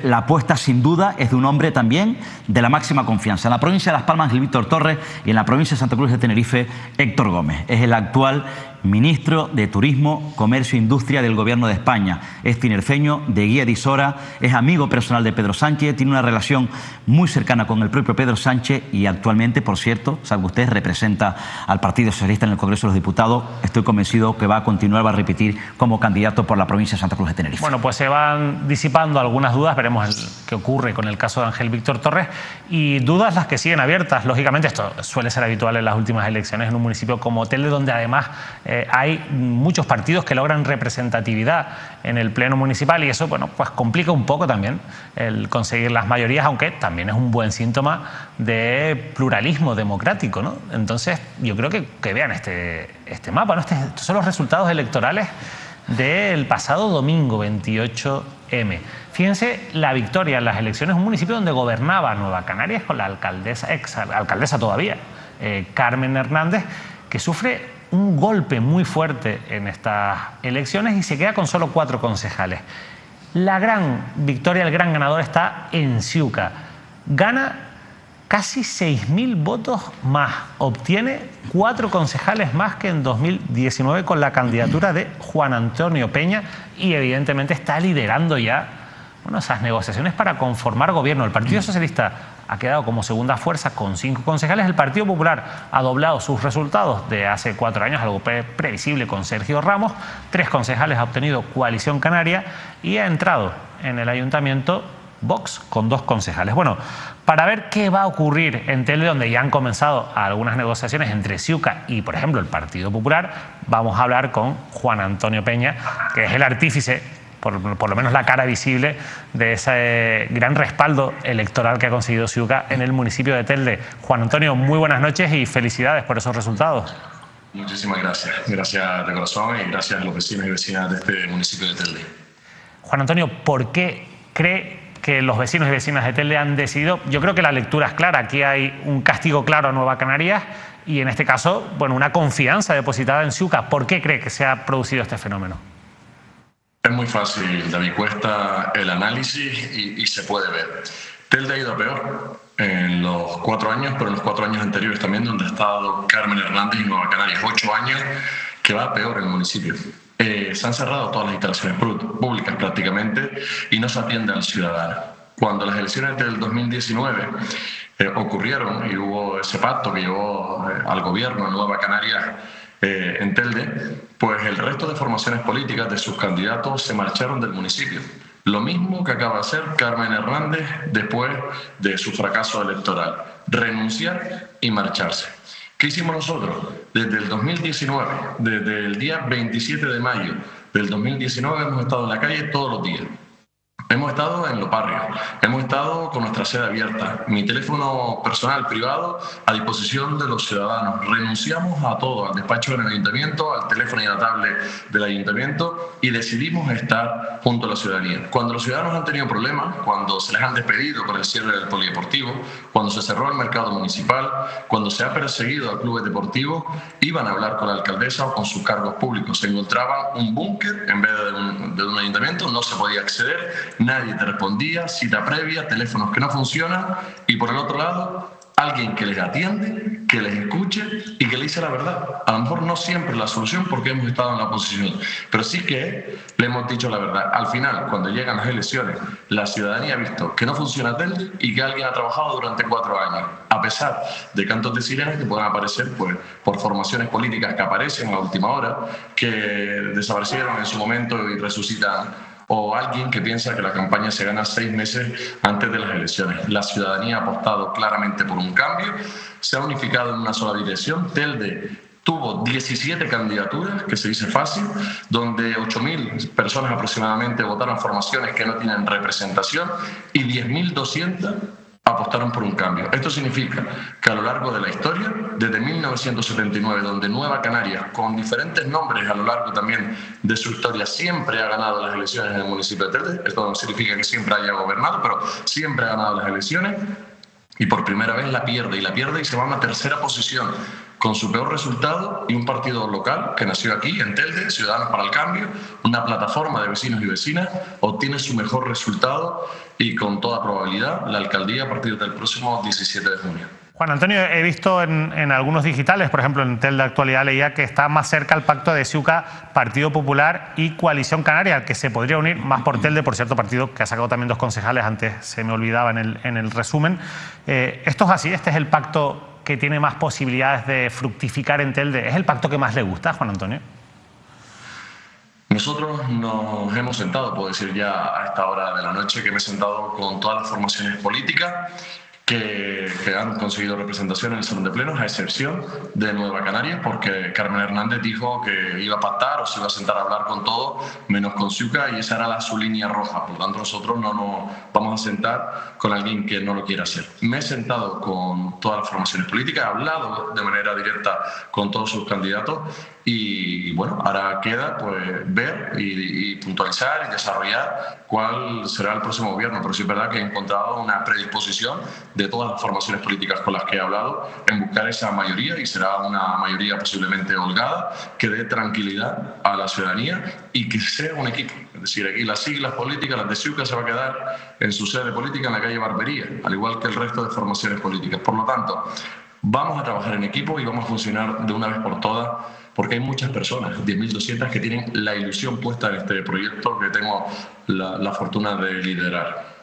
la apuesta sin duda es de un hombre también de la máxima confianza. En la provincia de Las Palmas, Ángel Víctor Torres, y en la provincia de Santa Cruz de Tenerife, Héctor Gómez. Es el actual ministro de Turismo, Comercio e Industria del Gobierno de España. Es tinerfeño, de Guía de Isora, es amigo personal de Pedro Sánchez, tiene una relación muy cercana con el propio Pedro Sánchez y actualmente, por cierto, sabe usted, representa al Partido Socialista en el Congreso de los Diputados. Estoy convencido que va a continuar, va a repetir como candidato por la provincia de Santa Cruz de Tenerife. Bueno, pues se van disipando algunas dudas, veremos qué ocurre con el caso de Ángel Víctor Torres, y dudas las que siguen abiertas. Lógicamente esto suele ser habitual en las últimas elecciones en un municipio como Telde, donde además hay muchos partidos que logran representatividad en el pleno municipal, y eso, bueno, pues complica un poco también el conseguir las mayorías, aunque también es un buen síntoma de pluralismo democrático, ¿no? Entonces yo creo que vean este mapa, ¿no? Estos son los resultados electorales del pasado domingo 28M. Fíjense la victoria en las elecciones, un municipio donde gobernaba Nueva Canarias con la alcaldesa, exalcaldesa todavía, Carmen Hernández, que sufre un golpe muy fuerte en estas elecciones y se queda con solo 4 concejales. La gran victoria, el gran ganador está en Ciuca. Gana casi 6.000 votos más. Obtiene 4 concejales más que en 2019 con la candidatura de Juan Antonio Peña y evidentemente está liderando ya, bueno, esas negociaciones para conformar gobierno. El Partido Socialista ha quedado como segunda fuerza con 5 concejales. El Partido Popular ha doblado sus resultados de hace 4 años, algo previsible con Sergio Ramos. 3 concejales ha obtenido Coalición Canaria y ha entrado en el ayuntamiento Vox con 2 concejales. Bueno, para ver qué va a ocurrir en Telde, donde ya han comenzado algunas negociaciones entre Ciuca y, por ejemplo, el Partido Popular, vamos a hablar con Juan Antonio Peña, que es el artífice, por lo menos la cara visible, de ese gran respaldo electoral que ha conseguido Ciuca en el municipio de Telde. Juan Antonio, muy buenas noches y felicidades por esos resultados. Muchísimas gracias. Gracias de corazón y gracias a los vecinos y vecinas de este municipio de Telde. Juan Antonio, ¿por qué cree que los vecinos y vecinas de Telde han decidido? Yo creo que la lectura es clara. Aquí hay un castigo claro a Nueva Canarias y, en este caso, bueno, una confianza depositada en Ciuca. ¿Por qué cree que se ha producido este fenómeno? Es muy fácil, David, cuesta el análisis y se puede ver. Telde ha ido a peor en los 4 años, pero en los 4 años anteriores también, donde ha estado Carmen Hernández y Nueva Canarias. 8 años que va a peor en el municipio. Se han cerrado todas las instalaciones públicas prácticamente y no se atiende al ciudadano. Cuando las elecciones del 2019 ocurrieron y hubo ese pacto que llevó al gobierno a Nueva Canarias en Telde, pues el resto de formaciones políticas de sus candidatos se marcharon del municipio. Lo mismo que acaba de hacer Carmen Hernández después de su fracaso electoral: renunciar y marcharse. ¿Qué hicimos nosotros? Desde el 2019, desde el día 27 de mayo del 2019 hemos estado en la calle todos los días. Hemos estado en los barrios, hemos estado con nuestra sede abierta, mi teléfono personal privado a disposición de los ciudadanos. Renunciamos a todo, al despacho del ayuntamiento, al teléfono y a la tablet del ayuntamiento, y decidimos estar junto a la ciudadanía. Cuando los ciudadanos han tenido problemas, cuando se les han despedido por el cierre del polideportivo, cuando se cerró el mercado municipal, cuando se ha perseguido a clubes deportivos, iban a hablar con la alcaldesa o con sus cargos públicos. Se encontraba un búnker en vez de un ayuntamiento, no se podía acceder. Nadie te respondía, cita previa, teléfonos que no funcionan y, por el otro lado, alguien que les atiende, que les escuche y que le dice la verdad. A lo mejor no siempre la solución porque hemos estado en la oposición, pero sí que le hemos dicho la verdad. Al final, cuando llegan las elecciones, la ciudadanía ha visto que no funciona Telde y que alguien ha trabajado durante 4 años, a pesar de cantos de sirenas que puedan aparecer pues, por formaciones políticas que aparecen a última hora, que desaparecieron en su momento y resucitan, o alguien que piensa que la campaña se gana 6 meses antes de las elecciones. La ciudadanía ha apostado claramente por un cambio, se ha unificado en una sola dirección. Telde tuvo 17 candidaturas, que se dice fácil, donde 8.000 personas aproximadamente votaron formaciones que no tienen representación y 10.200 apostaron por un cambio. Esto significa que a lo largo de la historia, desde 1979, donde Nueva Canarias, con diferentes nombres a lo largo también de su historia, siempre ha ganado las elecciones en el municipio de Telde, esto no significa que siempre haya gobernado, pero siempre ha ganado las elecciones, y por primera vez la pierde y se va a una tercera posición con su peor resultado, y un partido local que nació aquí en Telde, Ciudadanos para el Cambio, una plataforma de vecinos y vecinas, obtiene su mejor resultado y con toda probabilidad la alcaldía a partir del próximo 17 de junio. Juan Antonio, he visto en algunos digitales, por ejemplo en Telde Actualidad leía que está más cerca el pacto de Ciuca, Partido Popular y Coalición Canaria, al que se podría unir Más por Telde, por cierto, partido que ha sacado también 2 concejales, antes se me olvidaba en el resumen. ¿Esto es así? ¿Este es el pacto que tiene más posibilidades de fructificar en Telde? ¿Es el pacto que más le gusta, Juan Antonio? Nosotros nos hemos sentado, puedo decir ya a esta hora de la noche, que me he sentado con todas las formaciones políticas que han conseguido representación en el Salón de Plenos, a excepción de Nueva Canarias, porque Carmen Hernández dijo que iba a pactar o se iba a sentar a hablar con todo, menos con Ciuca, y esa era su línea roja. Por lo tanto, nosotros no nos vamos a sentar con alguien que no lo quiera hacer. Me he sentado con todas las formaciones políticas, he hablado de manera directa con todos sus candidatos, y bueno, ahora queda pues ver y puntualizar y desarrollar cuál será el próximo gobierno. Pero sí es verdad que he encontrado una predisposición de todas las formaciones políticas con las que he hablado en buscar esa mayoría, y será una mayoría posiblemente holgada, que dé tranquilidad a la ciudadanía y que sea un equipo. Es decir, aquí las siglas políticas, las de Ciuca, se va a quedar en su sede política en la calle Barbería, al igual que el resto de formaciones políticas. Por lo tanto, vamos a trabajar en equipo y vamos a funcionar de una vez por todas, porque hay muchas personas, 10.200, que tienen la ilusión puesta en este proyecto que tengo la fortuna de liderar.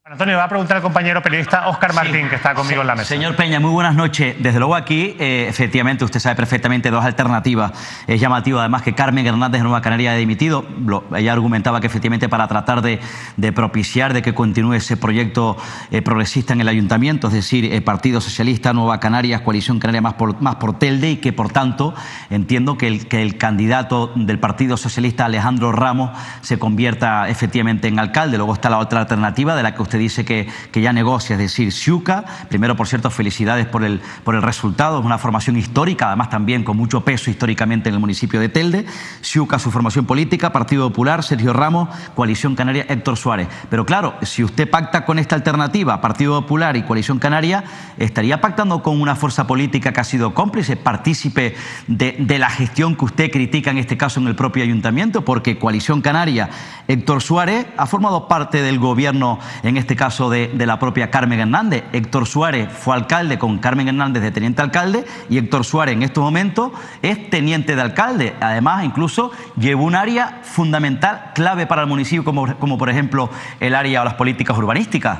Antonio, va a preguntar al compañero periodista Óscar Martín, que está conmigo en la mesa. Señor Peña, muy buenas noches. Desde luego aquí, efectivamente, usted sabe perfectamente 2 alternativas. Es llamativo además que Carmen Hernández de Nueva Canaria ha dimitido. Ella argumentaba que efectivamente para tratar de propiciar de que continúe ese proyecto progresista en el ayuntamiento, es decir, Partido Socialista, Nueva Canarias, Coalición Canaria más por Telde, y que por tanto entiendo que el candidato del Partido Socialista, Alejandro Ramos, se convierta efectivamente en alcalde. Luego está la otra alternativa de la que usted dice que ya negocia, es decir, Ciuca. Primero, por cierto, felicidades por el resultado, es una formación histórica, además también con mucho peso históricamente en el municipio de Telde. Ciuca, su formación política, Partido Popular, Sergio Ramos, Coalición Canaria, Héctor Suárez. Pero claro, si usted pacta con esta alternativa, Partido Popular y Coalición Canaria, estaría pactando con una fuerza política que ha sido cómplice, partícipe de la gestión que usted critica en este caso en el propio ayuntamiento, porque Coalición Canaria, Héctor Suárez, ha formado parte del gobierno, en este caso de la propia Carmen Hernández. Héctor Suárez fue alcalde con Carmen Hernández de teniente alcalde, y Héctor Suárez en estos momentos es teniente de alcalde. Además, incluso llevó un área fundamental, clave para el municipio, como por ejemplo el área o las políticas urbanísticas.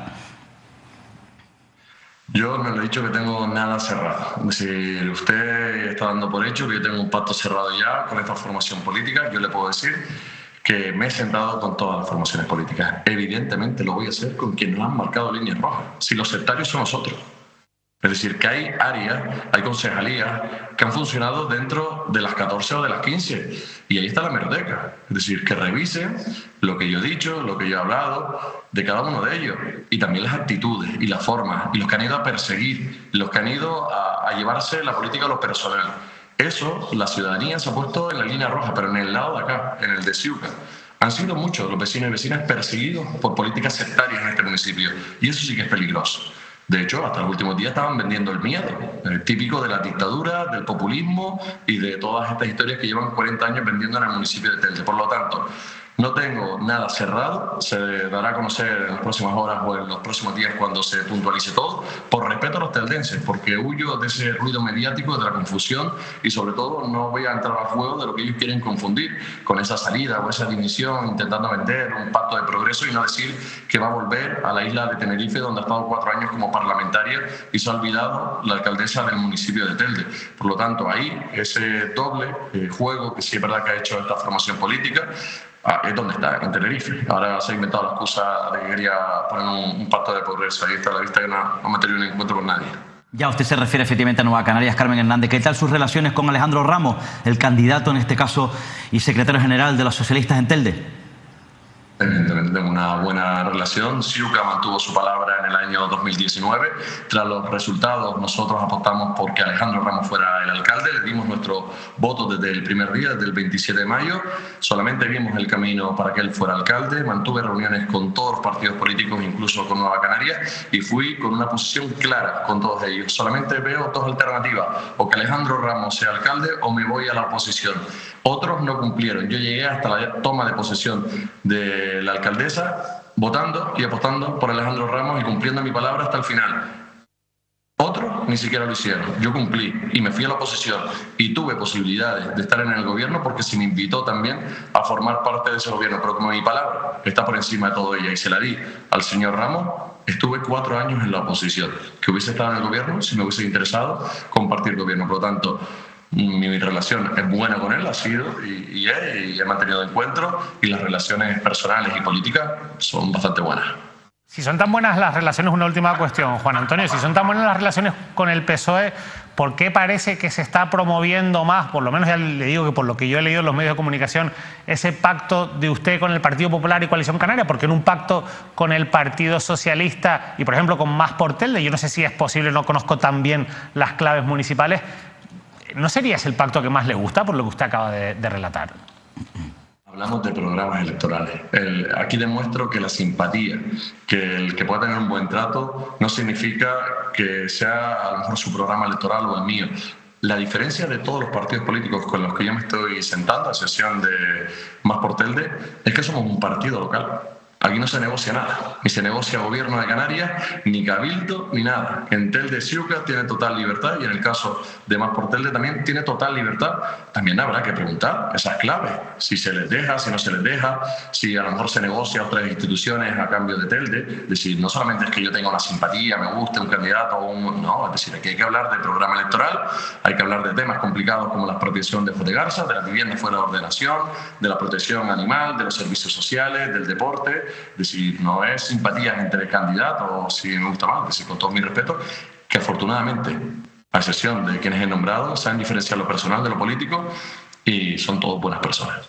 Yo no le he dicho que tengo nada cerrado. Es decir, usted está dando por hecho que yo tengo un pacto cerrado ya con esta formación política. Yo le puedo decir que me he sentado con todas las formaciones políticas. Evidentemente lo voy a hacer con quienes nos han marcado líneas rojas. Si los sectarios son nosotros. Es decir, que hay áreas, hay concejalías que han funcionado dentro de las 14 o de las 15. Y ahí está la hemeroteca. Es decir, que revisen lo que yo he dicho, lo que yo he hablado de cada uno de ellos. Y también las actitudes y las formas. Y los que han ido a perseguir, los que han ido a llevarse la política a lo personal. Eso, la ciudadanía se ha puesto en la línea roja, pero en el lado de acá, en el de Ciuca. Han sido muchos los vecinos y vecinas perseguidos por políticas sectarias en este municipio. Y eso sí que es peligroso. De hecho, hasta los últimos días estaban vendiendo el miedo, típico de la dictadura, del populismo y de todas estas historias que llevan 40 años vendiendo en el municipio de Telde. Por lo tanto, No tengo nada cerrado, se dará a conocer en las próximas horas o en los próximos días cuando se puntualice todo, por respeto a los teldenses, porque huyo de ese ruido mediático, de la confusión, y sobre todo no voy a entrar al juego de lo que ellos quieren confundir con esa salida o esa dimisión, intentando vender un pacto de progreso y no decir que va a volver a la isla de Tenerife, donde ha estado 4 años como parlamentaria y se ha olvidado la alcaldesa del municipio de Telde. Por lo tanto, ahí ese doble juego que sí es verdad que ha hecho esta formación política, es donde está, en Tenerife. Ahora se ha inventado la excusa de que quería poner un pacto de progreso. Ahí está a la vista que no ha tenido un encuentro con nadie. Ya usted se refiere efectivamente a Nueva Canarias, Carmen Hernández. ¿Qué tal sus relaciones con Alejandro Ramos, el candidato en este caso y secretario general de los socialistas en Telde? Evidentemente tengo una buena relación. Siuca mantuvo su palabra en el año 2019. Tras los resultados, nosotros apostamos por que Alejandro Ramos fuera el alcalde. Le dimos nuestro voto desde el primer día, desde el 27 de mayo. Solamente vimos el camino para que él fuera alcalde. Mantuve reuniones con todos los partidos políticos, incluso con Nueva Canarias, y fui con una posición clara con todos ellos. Solamente veo dos alternativas: o que Alejandro Ramos sea alcalde o me voy a la oposición. Otros no cumplieron. Yo llegué hasta la toma de posesión de la alcaldesa votando y apostando por Alejandro Ramos y cumpliendo mi palabra hasta el final. Otros ni siquiera lo hicieron. Yo cumplí y me fui a la oposición y tuve posibilidades de estar en el gobierno porque se me invitó también a formar parte de ese gobierno, pero como mi palabra está por encima de todo ella y se la di al señor Ramos, estuve 4 años en la oposición. Que hubiese estado en el gobierno si me hubiese interesado compartir gobierno. Por lo tanto, mi relación es buena con él, ha sido y he mantenido encuentros, y las relaciones personales y políticas son bastante buenas. Si son tan buenas las relaciones, una última cuestión, Juan Antonio, si son tan buenas las relaciones con el PSOE, ¿por qué parece que se está promoviendo más, por lo menos ya le digo que por lo que yo he leído en los medios de comunicación, ese pacto de usted con el Partido Popular y Coalición Canaria? Porque en un pacto con el Partido Socialista y, por ejemplo, con Más por Telde, yo no sé si es posible, no conozco tan bien las claves municipales, ¿no sería ese el pacto que más le gusta, por lo que usted acaba de relatar? Hablamos de programas electorales. Aquí demuestro que la simpatía, que el que pueda tener un buen trato, no significa que sea a lo mejor su programa electoral o el mío. La diferencia de todos los partidos políticos con los que yo me estoy sentando, a excepción de Más por Telde, es que somos un partido local. Aquí no se negocia nada, ni se negocia gobierno de Canarias, ni cabildo, ni nada. En Telde Siuca tiene total libertad y en el caso de Más por Telde también tiene total libertad. También habrá que preguntar esas claves, si se les deja, si no se les deja, si a lo mejor se negocia otras instituciones a cambio de Telde. Es decir, no solamente es que yo tenga una simpatía, me guste un candidato o no, es decir, aquí hay que hablar de programa electoral, hay que hablar de temas complicados como la expropiación de Fotegarza, de la vivienda fuera de ordenación, de la protección animal, de los servicios sociales, del deporte. Es decir, no es simpatía entre candidatos, si me gusta más, es decir, con todo mi respeto, que afortunadamente, a excepción de quienes he nombrado, saben diferenciar lo personal de lo político y son todos buenas personas.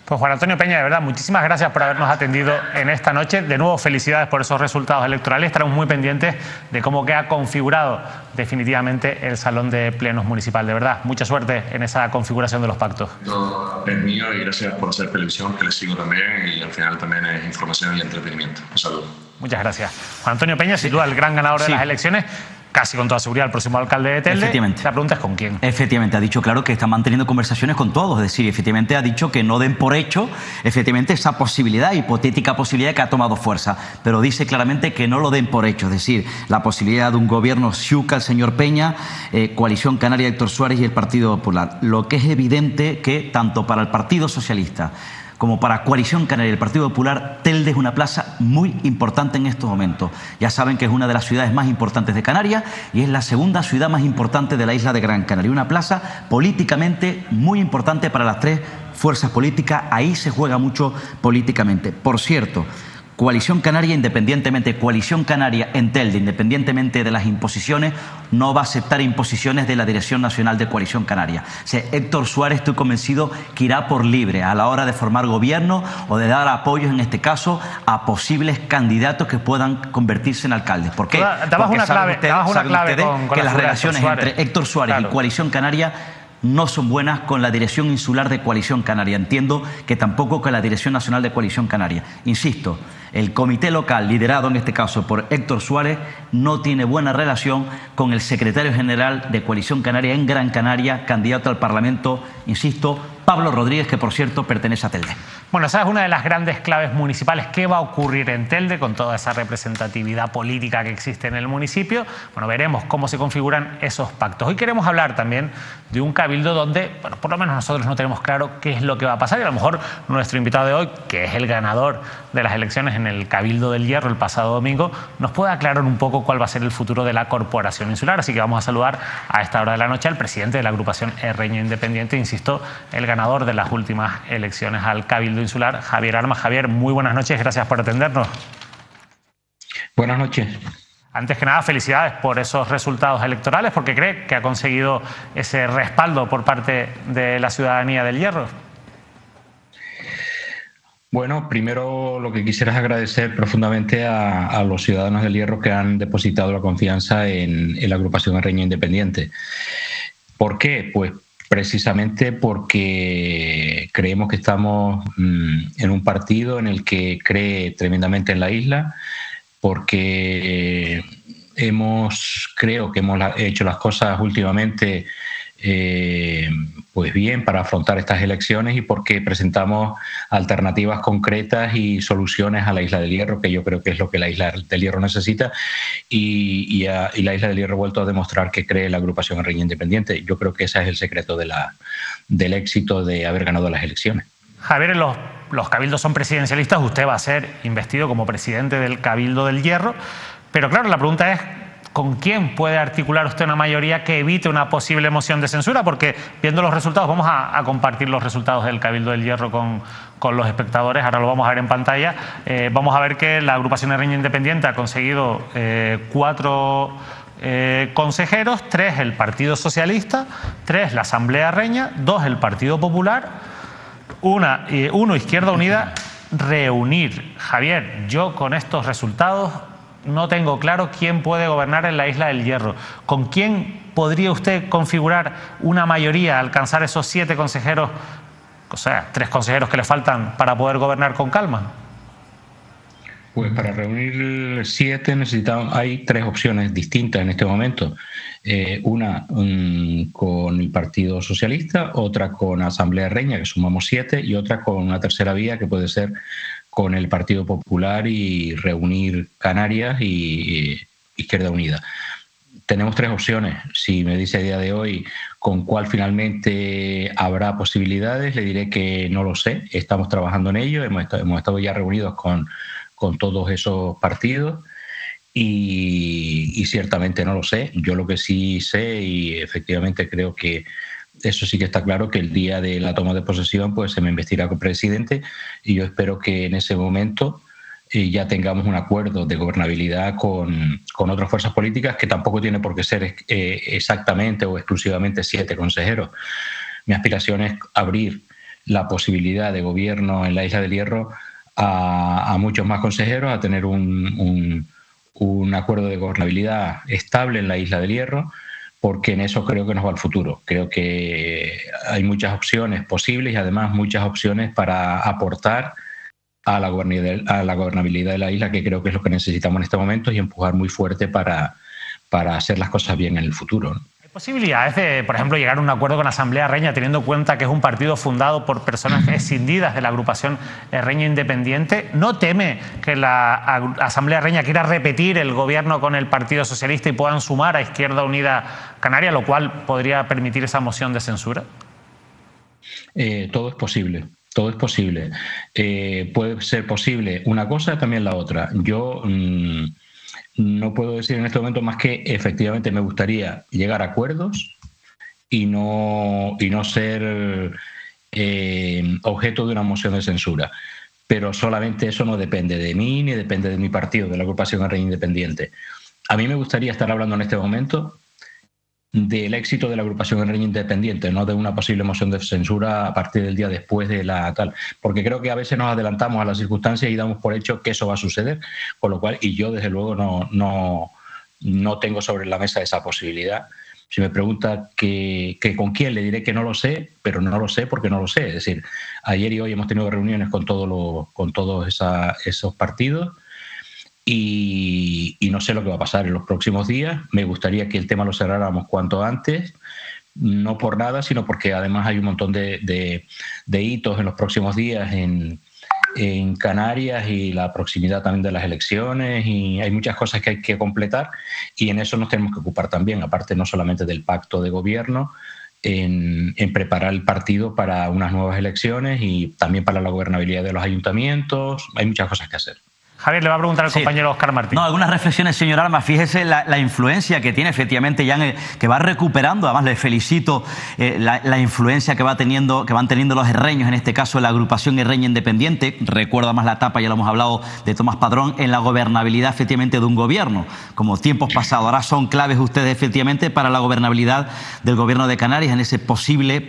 Pues Juan Antonio Peña, de verdad, muchísimas gracias por habernos atendido en esta noche. De nuevo, felicidades por esos resultados electorales. Estaremos muy pendientes de cómo queda configurado definitivamente el Salón de Plenos Municipal. De verdad, mucha suerte en esa configuración de los pactos. Todo es mío y gracias por hacer televisión, que les sigo también, y al final también es información y entretenimiento. Un saludo. Muchas gracias. Juan Antonio Peña, sin duda el gran ganador de las elecciones. Casi con toda seguridad el próximo alcalde de Telde. Efectivamente. La pregunta es ¿con quién? Efectivamente, ha dicho claro que está manteniendo conversaciones con todos, es decir, efectivamente ha dicho que no den por hecho, efectivamente, esa posibilidad, hipotética posibilidad que ha tomado fuerza, pero dice claramente que no lo den por hecho, es decir, la posibilidad de un gobierno Siuca, el señor Peña, Coalición Canaria, Héctor Suárez y el Partido Popular. Lo que es evidente que tanto para el Partido Socialista como para Coalición Canaria y el Partido Popular, Telde es una plaza muy importante en estos momentos. Ya saben que es una de las ciudades más importantes de Canarias y es la segunda ciudad más importante de la isla de Gran Canaria. Una plaza políticamente muy importante para las 3 fuerzas políticas. Ahí se juega mucho políticamente. Por cierto, Coalición Canaria, independientemente, Coalición Canaria en Telde, independientemente de las imposiciones, no va a aceptar imposiciones de la Dirección Nacional de Coalición Canaria. O sea, Héctor Suárez, estoy convencido que irá por libre a la hora de formar gobierno o de dar apoyos, en este caso, a posibles candidatos que puedan convertirse en alcaldes. ¿Por qué? Dabas una clave con que las relaciones entre Héctor Suárez y Coalición Canaria no son buenas con la Dirección Insular de Coalición Canaria. Entiendo que tampoco con la Dirección Nacional de Coalición Canaria. Insisto, el comité local, liderado en este caso por Héctor Suárez, no tiene buena relación con el secretario general de Coalición Canaria en Gran Canaria, candidato al Parlamento, insisto, Pablo Rodríguez, que por cierto pertenece a Telde. Bueno, esa es una de las grandes claves municipales. ¿Qué va a ocurrir en Telde con toda esa representatividad política que existe en el municipio? Bueno, veremos cómo se configuran esos pactos. Hoy queremos hablar también de un cabildo donde, bueno, por lo menos nosotros no tenemos claro qué es lo que va a pasar, y a lo mejor nuestro invitado de hoy, que es el ganador de las elecciones en el Cabildo del Hierro el pasado domingo, nos puede aclarar un poco cuál va a ser el futuro de la Corporación Insular. Así que vamos a saludar a esta hora de la noche al presidente de la agrupación Herreña Independiente, insisto, el ganador de las últimas elecciones al Cabildo Insular, Javier Armas. Javier, muy buenas noches, gracias por atendernos. Buenas noches. Antes que nada, felicidades por esos resultados electorales, porque cree que ha conseguido ese respaldo por parte de la ciudadanía del Hierro. Bueno, primero lo que quisiera es agradecer profundamente a los ciudadanos del Hierro que han depositado la confianza en la agrupación Herreña Independiente. ¿Por qué? Pues precisamente porque creemos que estamos en un partido en el que cree tremendamente en la isla, porque creo que hemos hecho las cosas últimamente pues bien para afrontar estas elecciones, y porque presentamos alternativas concretas y soluciones a la Isla del Hierro, que yo creo que es lo que la Isla del Hierro necesita, y la Isla del Hierro ha vuelto a demostrar que cree la agrupación Herreña Independiente. Yo creo que ese es el secreto del éxito de haber ganado las elecciones. Javier, los cabildos son presidencialistas, usted va a ser investido como presidente del Cabildo del Hierro, pero claro, la pregunta es: ¿con quién puede articular usted una mayoría que evite una posible moción de censura? Porque viendo los resultados, vamos a compartir los resultados del Cabildo del Hierro con los espectadores, ahora lo vamos a ver en pantalla. Vamos a ver que la agrupación Herreña Independiente ha conseguido 4 consejeros, 3 el Partido Socialista, 3 la Asamblea Herreña, 2 el Partido Popular, 1 Izquierda Unida, Reunir. Javier, yo con estos resultados no tengo claro quién puede gobernar en la Isla del Hierro. ¿Con quién podría usted configurar una mayoría, alcanzar esos 7 consejeros, o sea, 3 consejeros que le faltan para poder gobernar con calma? Pues para reunir 7 hay 3 opciones distintas en este momento. Una con el Partido Socialista, otra con Asamblea Herreña, que sumamos 7, y otra con una tercera vía que puede ser con el Partido Popular y Reunir Canarias y Izquierda Unida. Tenemos 3 opciones. Si me dice a día de hoy con cuál finalmente habrá posibilidades, le diré que no lo sé. Estamos trabajando en ello, hemos estado ya reunidos con todos esos partidos y ciertamente no lo sé. Yo lo que sí sé, y efectivamente creo que eso sí que está claro, que el día de la toma de posesión pues se me investirá como presidente, y yo espero que en ese momento ya tengamos un acuerdo de gobernabilidad con otras fuerzas políticas, que tampoco tiene por qué ser exactamente o exclusivamente 7 consejeros. Mi aspiración es abrir la posibilidad de gobierno en la Isla del Hierro a muchos más consejeros, a tener un acuerdo de gobernabilidad estable en la Isla del Hierro, porque en eso creo que nos va el futuro. Creo que hay muchas opciones posibles y además muchas opciones para aportar a la gobernabilidad de la isla, que creo que es lo que necesitamos en este momento, y empujar muy fuerte para hacer las cosas bien en el futuro, ¿no? ¿Hay posibilidades de, por ejemplo, llegar a un acuerdo con la Asamblea Herreña, teniendo en cuenta que es un partido fundado por personas escindidas de la agrupación Herreña Independiente? ¿No teme que la Asamblea Herreña quiera repetir el gobierno con el Partido Socialista y puedan sumar a Izquierda Unida Canaria, lo cual podría permitir esa moción de censura? Todo es posible. Todo es posible. Puede ser posible una cosa, también la otra. Yo no puedo decir en este momento más que efectivamente me gustaría llegar a acuerdos y no ser objeto de una moción de censura. Pero solamente eso no depende de mí ni depende de mi partido, de la agrupación Herreña Independiente. A mí me gustaría estar hablando en este momento del éxito de la agrupación Herreña Independiente, no de una posible moción de censura a partir del día después de la tal, porque creo que a veces nos adelantamos a las circunstancias y damos por hecho que eso va a suceder, con lo cual, y yo desde luego no tengo sobre la mesa esa posibilidad. Si me pregunta que con quién, le diré que no lo sé, pero no lo sé porque no lo sé. Es decir, ayer y hoy hemos tenido reuniones con todos esos partidos, y no sé lo que va a pasar en los próximos días. Me gustaría que el tema lo cerráramos cuanto antes, no por nada, sino porque además hay un montón de hitos en los próximos días en Canarias y la proximidad también de las elecciones, y hay muchas cosas que hay que completar, y en eso nos tenemos que ocupar también, aparte no solamente del pacto de gobierno, en preparar el partido para unas nuevas elecciones y también para la gobernabilidad de los ayuntamientos. Hay muchas cosas que hacer. Javier, le va a preguntar al compañero Óscar Martín. No, algunas reflexiones, señor Armas. Fíjese la influencia que tiene efectivamente ya que va recuperando. Además, le felicito la influencia que van teniendo los herreños, en este caso la agrupación herreña independiente. Recuerda más la etapa, ya lo hemos hablado, de Tomás Padrón en la gobernabilidad efectivamente de un gobierno, como tiempos pasados. Ahora son claves ustedes efectivamente para la gobernabilidad del gobierno de Canarias, en ese posible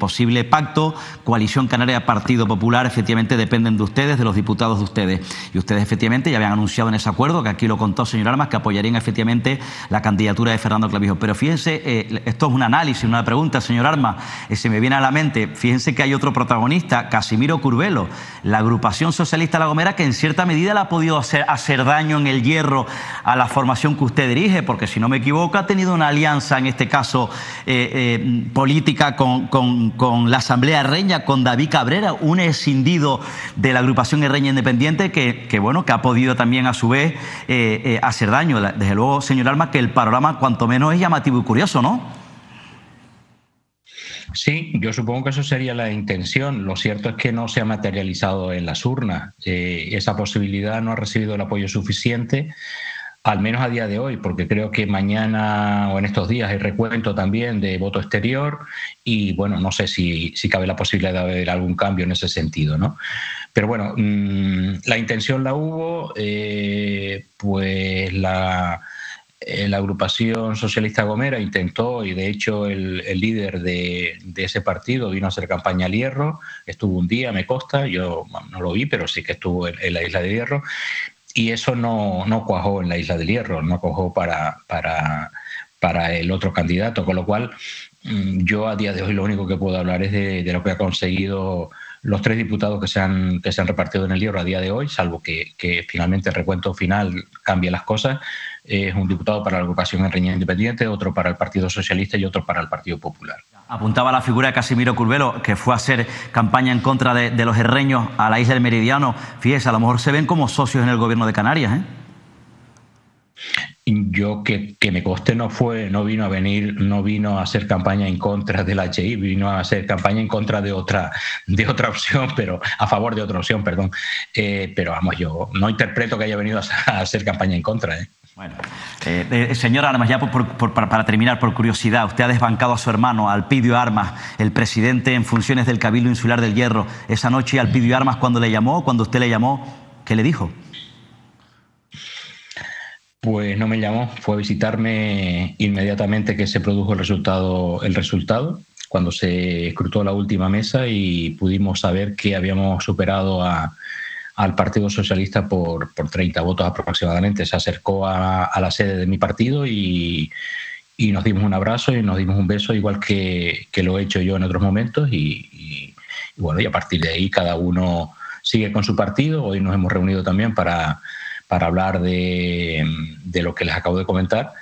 pacto, coalición canaria, Partido Popular. Efectivamente dependen de ustedes, de los diputados de ustedes. Y ustedes efectivamente ya habían anunciado en ese acuerdo, que aquí lo contó señor Armas, que apoyarían efectivamente la candidatura de Fernando Clavijo. Pero fíjense, esto es un análisis, una pregunta, señor Armas, se me viene a la mente. Fíjense que hay otro protagonista, Casimiro Curbelo, la agrupación socialista La Gomera, que en cierta medida le ha podido hacer daño en el Hierro a la formación que usted dirige, porque si no me equivoco ha tenido una alianza, en este caso política, con la Asamblea Herreña, con David Cabrera, un escindido de la agrupación herreña independiente, que ha podido también a su vez hacer daño. Desde luego, señor Armas, que el panorama cuanto menos es llamativo y curioso, ¿no? Sí, yo supongo que eso sería la intención. Lo cierto es que no se ha materializado en las urnas. Esa posibilidad no ha recibido el apoyo suficiente, al menos a día de hoy, porque creo que mañana o en estos días hay recuento también de voto exterior y, bueno, no sé si cabe la posibilidad de haber algún cambio en ese sentido, ¿no? Pero bueno, la intención la hubo, pues la agrupación socialista Gomera intentó, y de hecho el líder de ese partido vino a hacer campaña al Hierro, estuvo un día, me consta, yo no lo vi, pero sí que estuvo en la Isla del Hierro, y eso no cuajó en la Isla del Hierro, no cuajó para el otro candidato, con lo cual yo a día de hoy lo único que puedo hablar es de lo que ha conseguido los 3 diputados que se han repartido en el Hierro a día de hoy, salvo que finalmente el recuento final cambie las cosas. Es un diputado para la agrupación herreña independiente, otro para el Partido Socialista y otro para el Partido Popular. Apuntaba la figura de Casimiro Curbelo, que fue a hacer campaña en contra de los herreños a la isla del Meridiano. Fíjese, a lo mejor se ven como socios en el gobierno de Canarias, ¿eh? Yo, que me conste, no vino a hacer campaña en contra del HI, vino a hacer campaña en contra de otra opción, pero a favor de otra opción, perdón. Pero vamos, yo no interpreto que haya venido a hacer campaña en contra, ¿eh? Bueno, señor Armas, ya para terminar, por curiosidad, usted ha desbancado a su hermano, Alpidio Armas, el presidente en funciones del Cabildo Insular del Hierro. Esa noche, Alpidio Armas, cuando usted le llamó, ¿qué le dijo? Pues no me llamó, fue a visitarme inmediatamente que se produjo el resultado, cuando se escrutó la última mesa y pudimos saber que habíamos superado al Partido Socialista por 30 votos aproximadamente. Se acercó a la sede de mi partido y nos dimos un abrazo y nos dimos un beso, igual que lo he hecho yo en otros momentos, y bueno, y a partir de ahí cada uno sigue con su partido. Hoy nos hemos reunido también para hablar de lo que les acabo de comentar,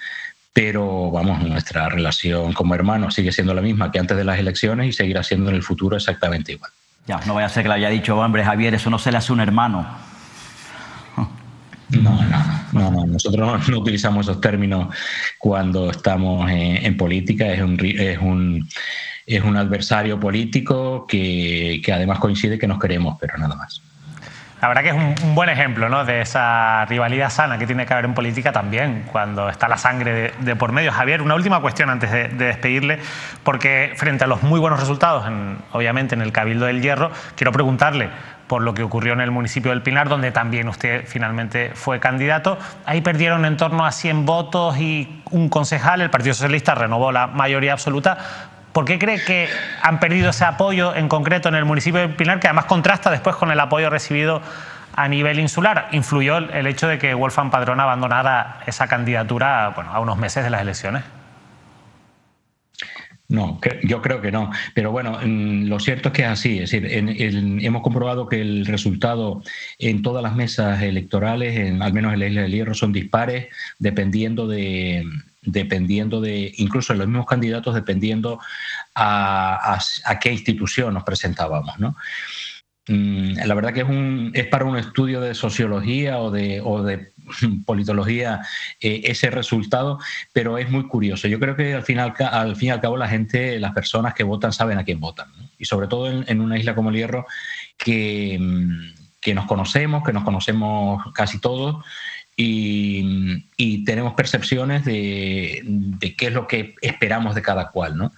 pero vamos, nuestra relación como hermanos sigue siendo la misma que antes de las elecciones y seguirá siendo en el futuro exactamente igual. Ya, no vaya a ser que le haya dicho, hombre, Javier, eso no se le hace a un hermano. No, nosotros no utilizamos esos términos cuando estamos en política. Es un adversario político que además coincide que nos queremos, pero nada más. La verdad que es un buen ejemplo, ¿no?, de esa rivalidad sana que tiene que haber en política también, cuando está la sangre de por medio. Javier, una última cuestión antes de despedirle, porque frente a los muy buenos resultados, obviamente en el Cabildo del Hierro, quiero preguntarle por lo que ocurrió en el municipio del Pinar, donde también usted finalmente fue candidato. Ahí perdieron en torno a 100 votos y un concejal, el Partido Socialista renovó la mayoría absoluta. ¿Por qué cree que han perdido ese apoyo en concreto en el municipio del Pinar, que además contrasta después con el apoyo recibido a nivel insular? ¿Influyó el hecho de que Wolfgang Padrón abandonara esa candidatura, bueno, a unos meses de las elecciones? No, yo creo que no. Pero bueno, lo cierto es que es así. Es decir, hemos comprobado que el resultado en todas las mesas electorales, al menos en la Isla del Hierro, son dispares dependiendo de dependiendo de, incluso los mismos candidatos, dependiendo a qué institución nos presentábamos, ¿no? La verdad que es para un estudio de sociología o de politología ese resultado, pero es muy curioso. Yo creo que al fin y al cabo las personas que votan saben a quién votan, ¿no? Y sobre todo en una isla como El Hierro que nos conocemos casi todos y tenemos percepciones de qué es lo que esperamos de cada cual, ¿no?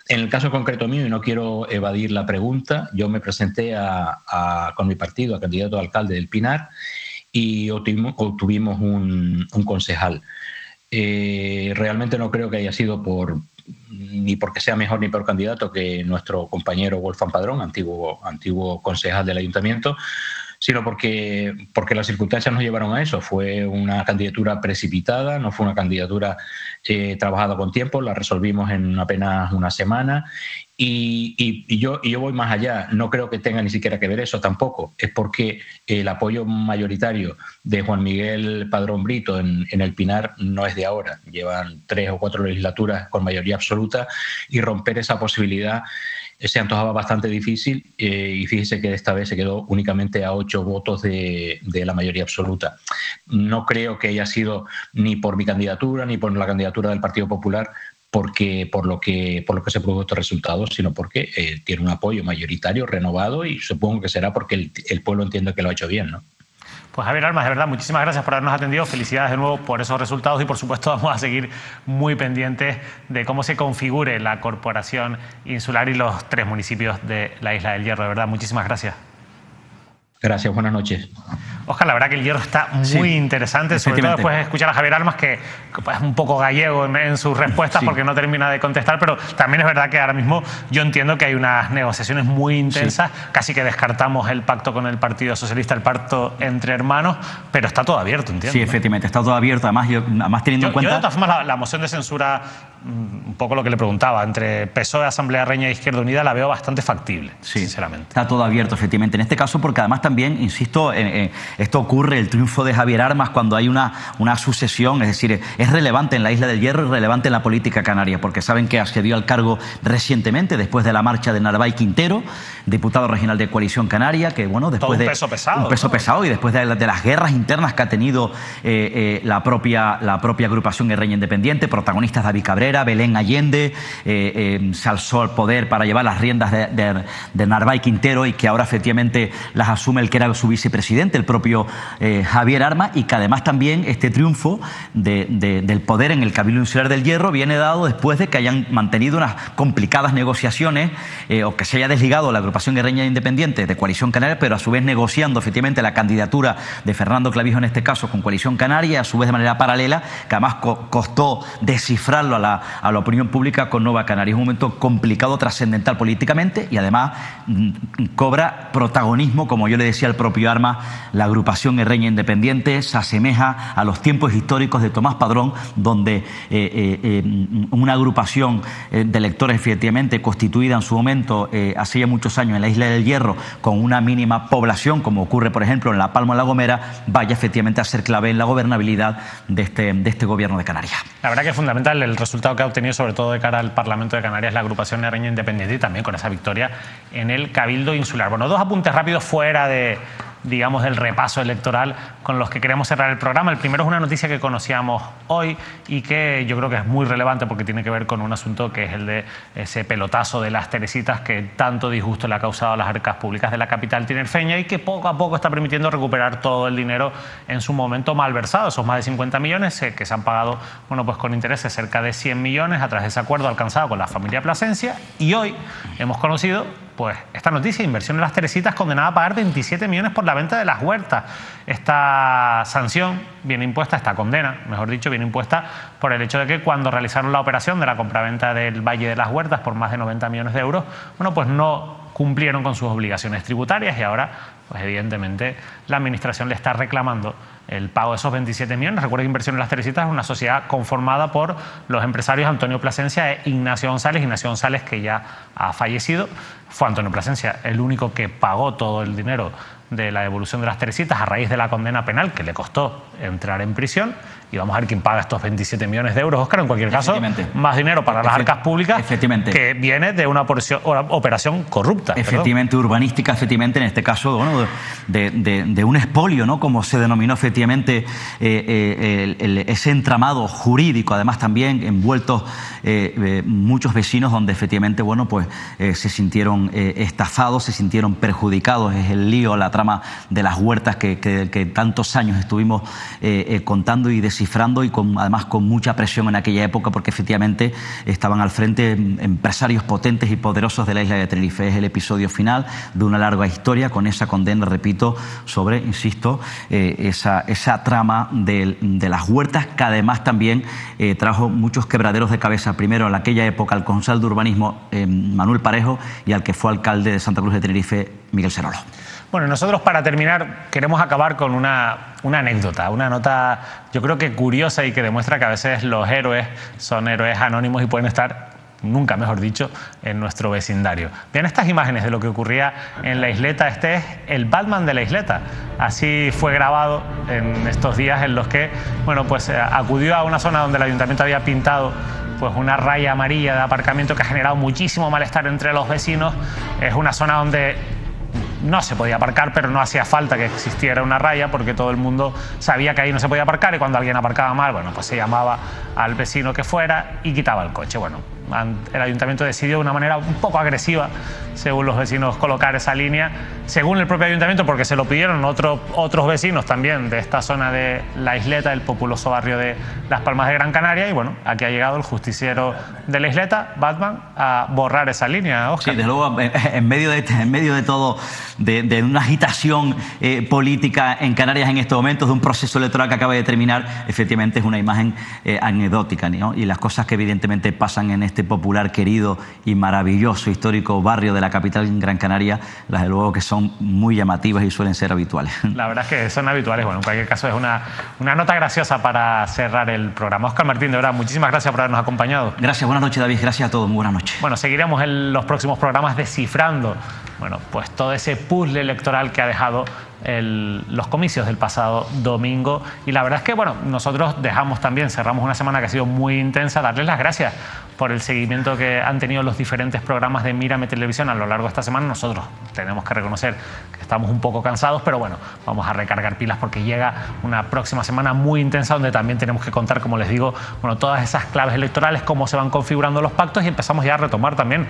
En el caso concreto mío, y no quiero evadir la pregunta, yo me presenté con mi partido a candidato a alcalde del Pinar y obtuvimos un concejal. Realmente no creo que haya sido ni porque sea mejor ni peor candidato que nuestro compañero Wolfgang Padrón, antiguo concejal del ayuntamiento, sino porque las circunstancias nos llevaron a eso. Fue una candidatura precipitada, no fue una candidatura trabajada con tiempo, la resolvimos en apenas una semana y yo voy más allá. No creo que tenga ni siquiera que ver eso tampoco. Es porque el apoyo mayoritario de Juan Miguel Padrón Brito en el Pinar no es de ahora. Llevan 3 o 4 legislaturas con mayoría absoluta y romper esa posibilidad se antojaba bastante difícil y fíjese que esta vez se quedó únicamente a 8 votos de la mayoría absoluta. No creo que haya sido ni por mi candidatura ni por la candidatura del Partido Popular por lo que se produjo estos resultados, sino porque tiene un apoyo mayoritario renovado y supongo que será porque el pueblo entiende que lo ha hecho bien, ¿no? Pues Javier Armas, de verdad, muchísimas gracias por habernos atendido. Felicidades de nuevo por esos resultados y, por supuesto, vamos a seguir muy pendientes de cómo se configure la Corporación Insular y los 3 municipios de la Isla del Hierro. De verdad, muchísimas gracias. Gracias, buenas noches. Óscar, la verdad que El Hierro está muy interesante, sobre todo después de escuchar a Javier Armas, que es un poco gallego en sus respuestas porque no termina de contestar, pero también es verdad que ahora mismo yo entiendo que hay unas negociaciones muy intensas, casi que descartamos el pacto con el Partido Socialista, el pacto entre hermanos, pero está todo abierto, entiendo. Sí, efectivamente, está todo abierto, además teniendo en cuenta... Yo de todas formas la moción de censura, un poco lo que le preguntaba, entre PSOE, Asamblea Reña e Izquierda Unida, la veo bastante factible, sinceramente. Está todo abierto, efectivamente, en este caso, porque además también, insisto, esto ocurre, el triunfo de Javier Armas, cuando hay una sucesión, es decir, es relevante en la Isla del Hierro y relevante en la política canaria, porque saben que accedió al cargo recientemente, después de la marcha de Narváez Quintero, diputado regional de Coalición Canaria, que bueno, después de... Un peso pesado, y después de las guerras internas que ha tenido la propia agrupación guerreña independiente, protagonistas David Cabrera, Belén Allende, se alzó al poder para llevar las riendas de Narváez Quintero y que ahora efectivamente las asume el que era su vicepresidente, el propio Javier Armas, y que además también este triunfo del poder en el Cabildo Insular del Hierro viene dado después de que hayan mantenido unas complicadas negociaciones o que se haya desligado la agrupación guerreña independiente de Coalición Canaria, pero a su vez negociando efectivamente la candidatura de Fernando Clavijo en este caso con Coalición Canaria, a su vez de manera paralela, que además costó descifrarlo a la opinión pública con Nova Canaria. Es un momento complicado, trascendental políticamente, y además cobra protagonismo, como yo le decía al propio Armas, la agrupación guerreña independiente se asemeja a los tiempos históricos de Tomás Padrón, donde una agrupación de electores efectivamente constituida en su momento hace ya muchos años en la Isla del Hierro, con una mínima población, como ocurre por ejemplo en La Palma de La Gomera, vaya efectivamente a ser clave en la gobernabilidad de este gobierno de Canarias. La verdad que es fundamental el resultado que ha obtenido, sobre todo de cara al Parlamento de Canarias, la agrupación guerreña independiente, y también con esa victoria en el Cabildo Insular. Bueno, 2 apuntes rápidos fuera digamos, del repaso electoral con los que queremos cerrar el programa. El primero es una noticia que conocíamos hoy y que yo creo que es muy relevante porque tiene que ver con un asunto que es el de ese pelotazo de las Teresitas que tanto disgusto le ha causado a las arcas públicas de la capital tinerfeña y que poco a poco está permitiendo recuperar todo el dinero en su momento malversado, esos más de 50 millones que se han pagado, bueno, pues con intereses cerca de 100 millones a través de ese acuerdo alcanzado con la familia Plasencia. Y hoy hemos conocido pues esta noticia: Inversión en las Teresitas condenada a pagar 27 millones por la venta de las huertas. Esta sanción viene impuesta, esta condena, mejor dicho, viene impuesta por el hecho de que cuando realizaron la operación de la compraventa del Valle de las Huertas por más de 90 millones de euros, bueno, pues no cumplieron con sus obligaciones tributarias y ahora, pues evidentemente, la Administración le está reclamando el pago de esos 27 millones. Recuerden que Inversión en las Teresitas es una sociedad conformada por los empresarios Antonio Plasencia e Ignacio González. Ignacio González, que ya ha fallecido, fue Antonio Plasencia el único que pagó todo el dinero de la devolución de las Teresitas a raíz de la condena penal que le costó entrar en prisión. Y vamos a ver quién paga estos 27 millones de euros, Óscar. En cualquier caso, más dinero para las arcas públicas que viene de una operación corrupta. Efectivamente, urbanística, efectivamente, en este caso, bueno, de un expolio, ¿no? Como se denominó efectivamente ese entramado jurídico, además también envueltos muchos vecinos donde efectivamente, bueno, pues se sintieron estafados, se sintieron perjudicados. Es el lío, la trama de las huertas que tantos años estuvimos contando y descifrando, y además con mucha presión en aquella época, porque efectivamente estaban al frente empresarios potentes y poderosos de la isla de Tenerife. Es el episodio final de una larga historia con esa condena, repito, sobre, insisto, esa trama de las huertas, que además también trajo muchos quebraderos de cabeza. Primero, en aquella época, al concejal de urbanismo Manuel Parejo, y al que fue alcalde de Santa Cruz de Tenerife, Miguel Serolo. Bueno, nosotros para terminar queremos acabar con una anécdota, una nota yo creo que curiosa y que demuestra que a veces los héroes son héroes anónimos y pueden estar, nunca mejor dicho, en nuestro vecindario. Vean estas imágenes de lo que ocurría en la isleta. Este es el Batman de la isleta. Así fue grabado en estos días en los que, bueno, pues acudió a una zona donde el ayuntamiento había pintado pues una raya amarilla de aparcamiento que ha generado muchísimo malestar entre los vecinos. Es una zona donde no se podía aparcar, pero no hacía falta que existiera una raya porque todo el mundo sabía que ahí no se podía aparcar, y cuando alguien aparcaba mal, bueno, pues se llamaba al vecino que fuera y quitaba el coche. Bueno, el ayuntamiento decidió de una manera un poco agresiva, según los vecinos, colocar esa línea, según el propio ayuntamiento, porque se lo pidieron otros vecinos también de esta zona de la isleta, del populoso barrio de Las Palmas de Gran Canaria. Y bueno, aquí ha llegado el justiciero de la isleta, Batman, a borrar esa línea, Óscar. Sí, desde luego, en medio de todo, de una agitación política en Canarias en estos momentos, de un proceso electoral que acaba de terminar, efectivamente es una imagen anecdótica, ¿no? Y las cosas que evidentemente pasan en este popular, querido y maravilloso histórico barrio de la capital en Gran Canaria, desde luego que son muy llamativas y suelen ser habituales. La verdad es que son habituales. Bueno, en cualquier caso es una nota graciosa para cerrar el programa. Óscar Martín, de verdad, muchísimas gracias por habernos acompañado. Gracias, buenas noches, David, gracias a todos, muy buenas noches. Bueno, seguiremos en los próximos programas descifrando, bueno, pues todo ese puzzle electoral que ha dejado los comicios del pasado domingo. Y la verdad es que, bueno, nosotros cerramos una semana que ha sido muy intensa. Darles las gracias por el seguimiento que han tenido los diferentes programas de Mírame Televisión a lo largo de esta semana. Nosotros tenemos que reconocer que estamos un poco cansados, pero bueno, vamos a recargar pilas porque llega una próxima semana muy intensa donde también tenemos que contar, como les digo, bueno, todas esas claves electorales, cómo se van configurando los pactos, y empezamos ya a retomar también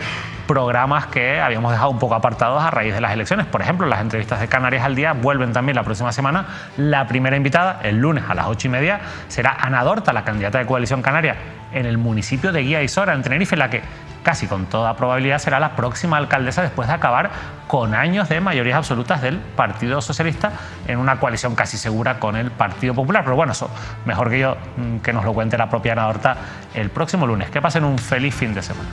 programas que habíamos dejado un poco apartados a raíz de las elecciones. Por ejemplo, las entrevistas de Canarias al Día vuelven también la próxima semana. La primera invitada, el lunes a las 8:30, será Ana Dorta, la candidata de Coalición Canaria en el municipio de Guía y Sora, en Tenerife, la que casi con toda probabilidad será la próxima alcaldesa después de acabar con años de mayorías absolutas del Partido Socialista en una coalición casi segura con el Partido Popular. Pero bueno, eso mejor que yo que nos lo cuente la propia Ana Dorta el próximo lunes. Que pasen un feliz fin de semana.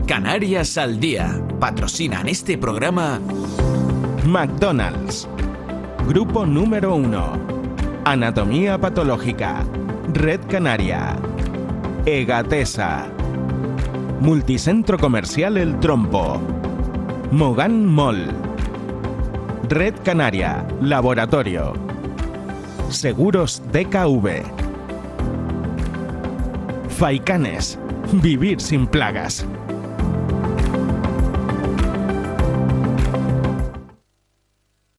Canarias al Día. Patrocinan este programa McDonald's. Grupo número 1. Anatomía Patológica. Red Canaria. Egatesa. Multicentro Comercial El Trompo. Mogán Mall. Red Canaria. Laboratorio. Seguros DKV. Faicanes. Vivir sin plagas.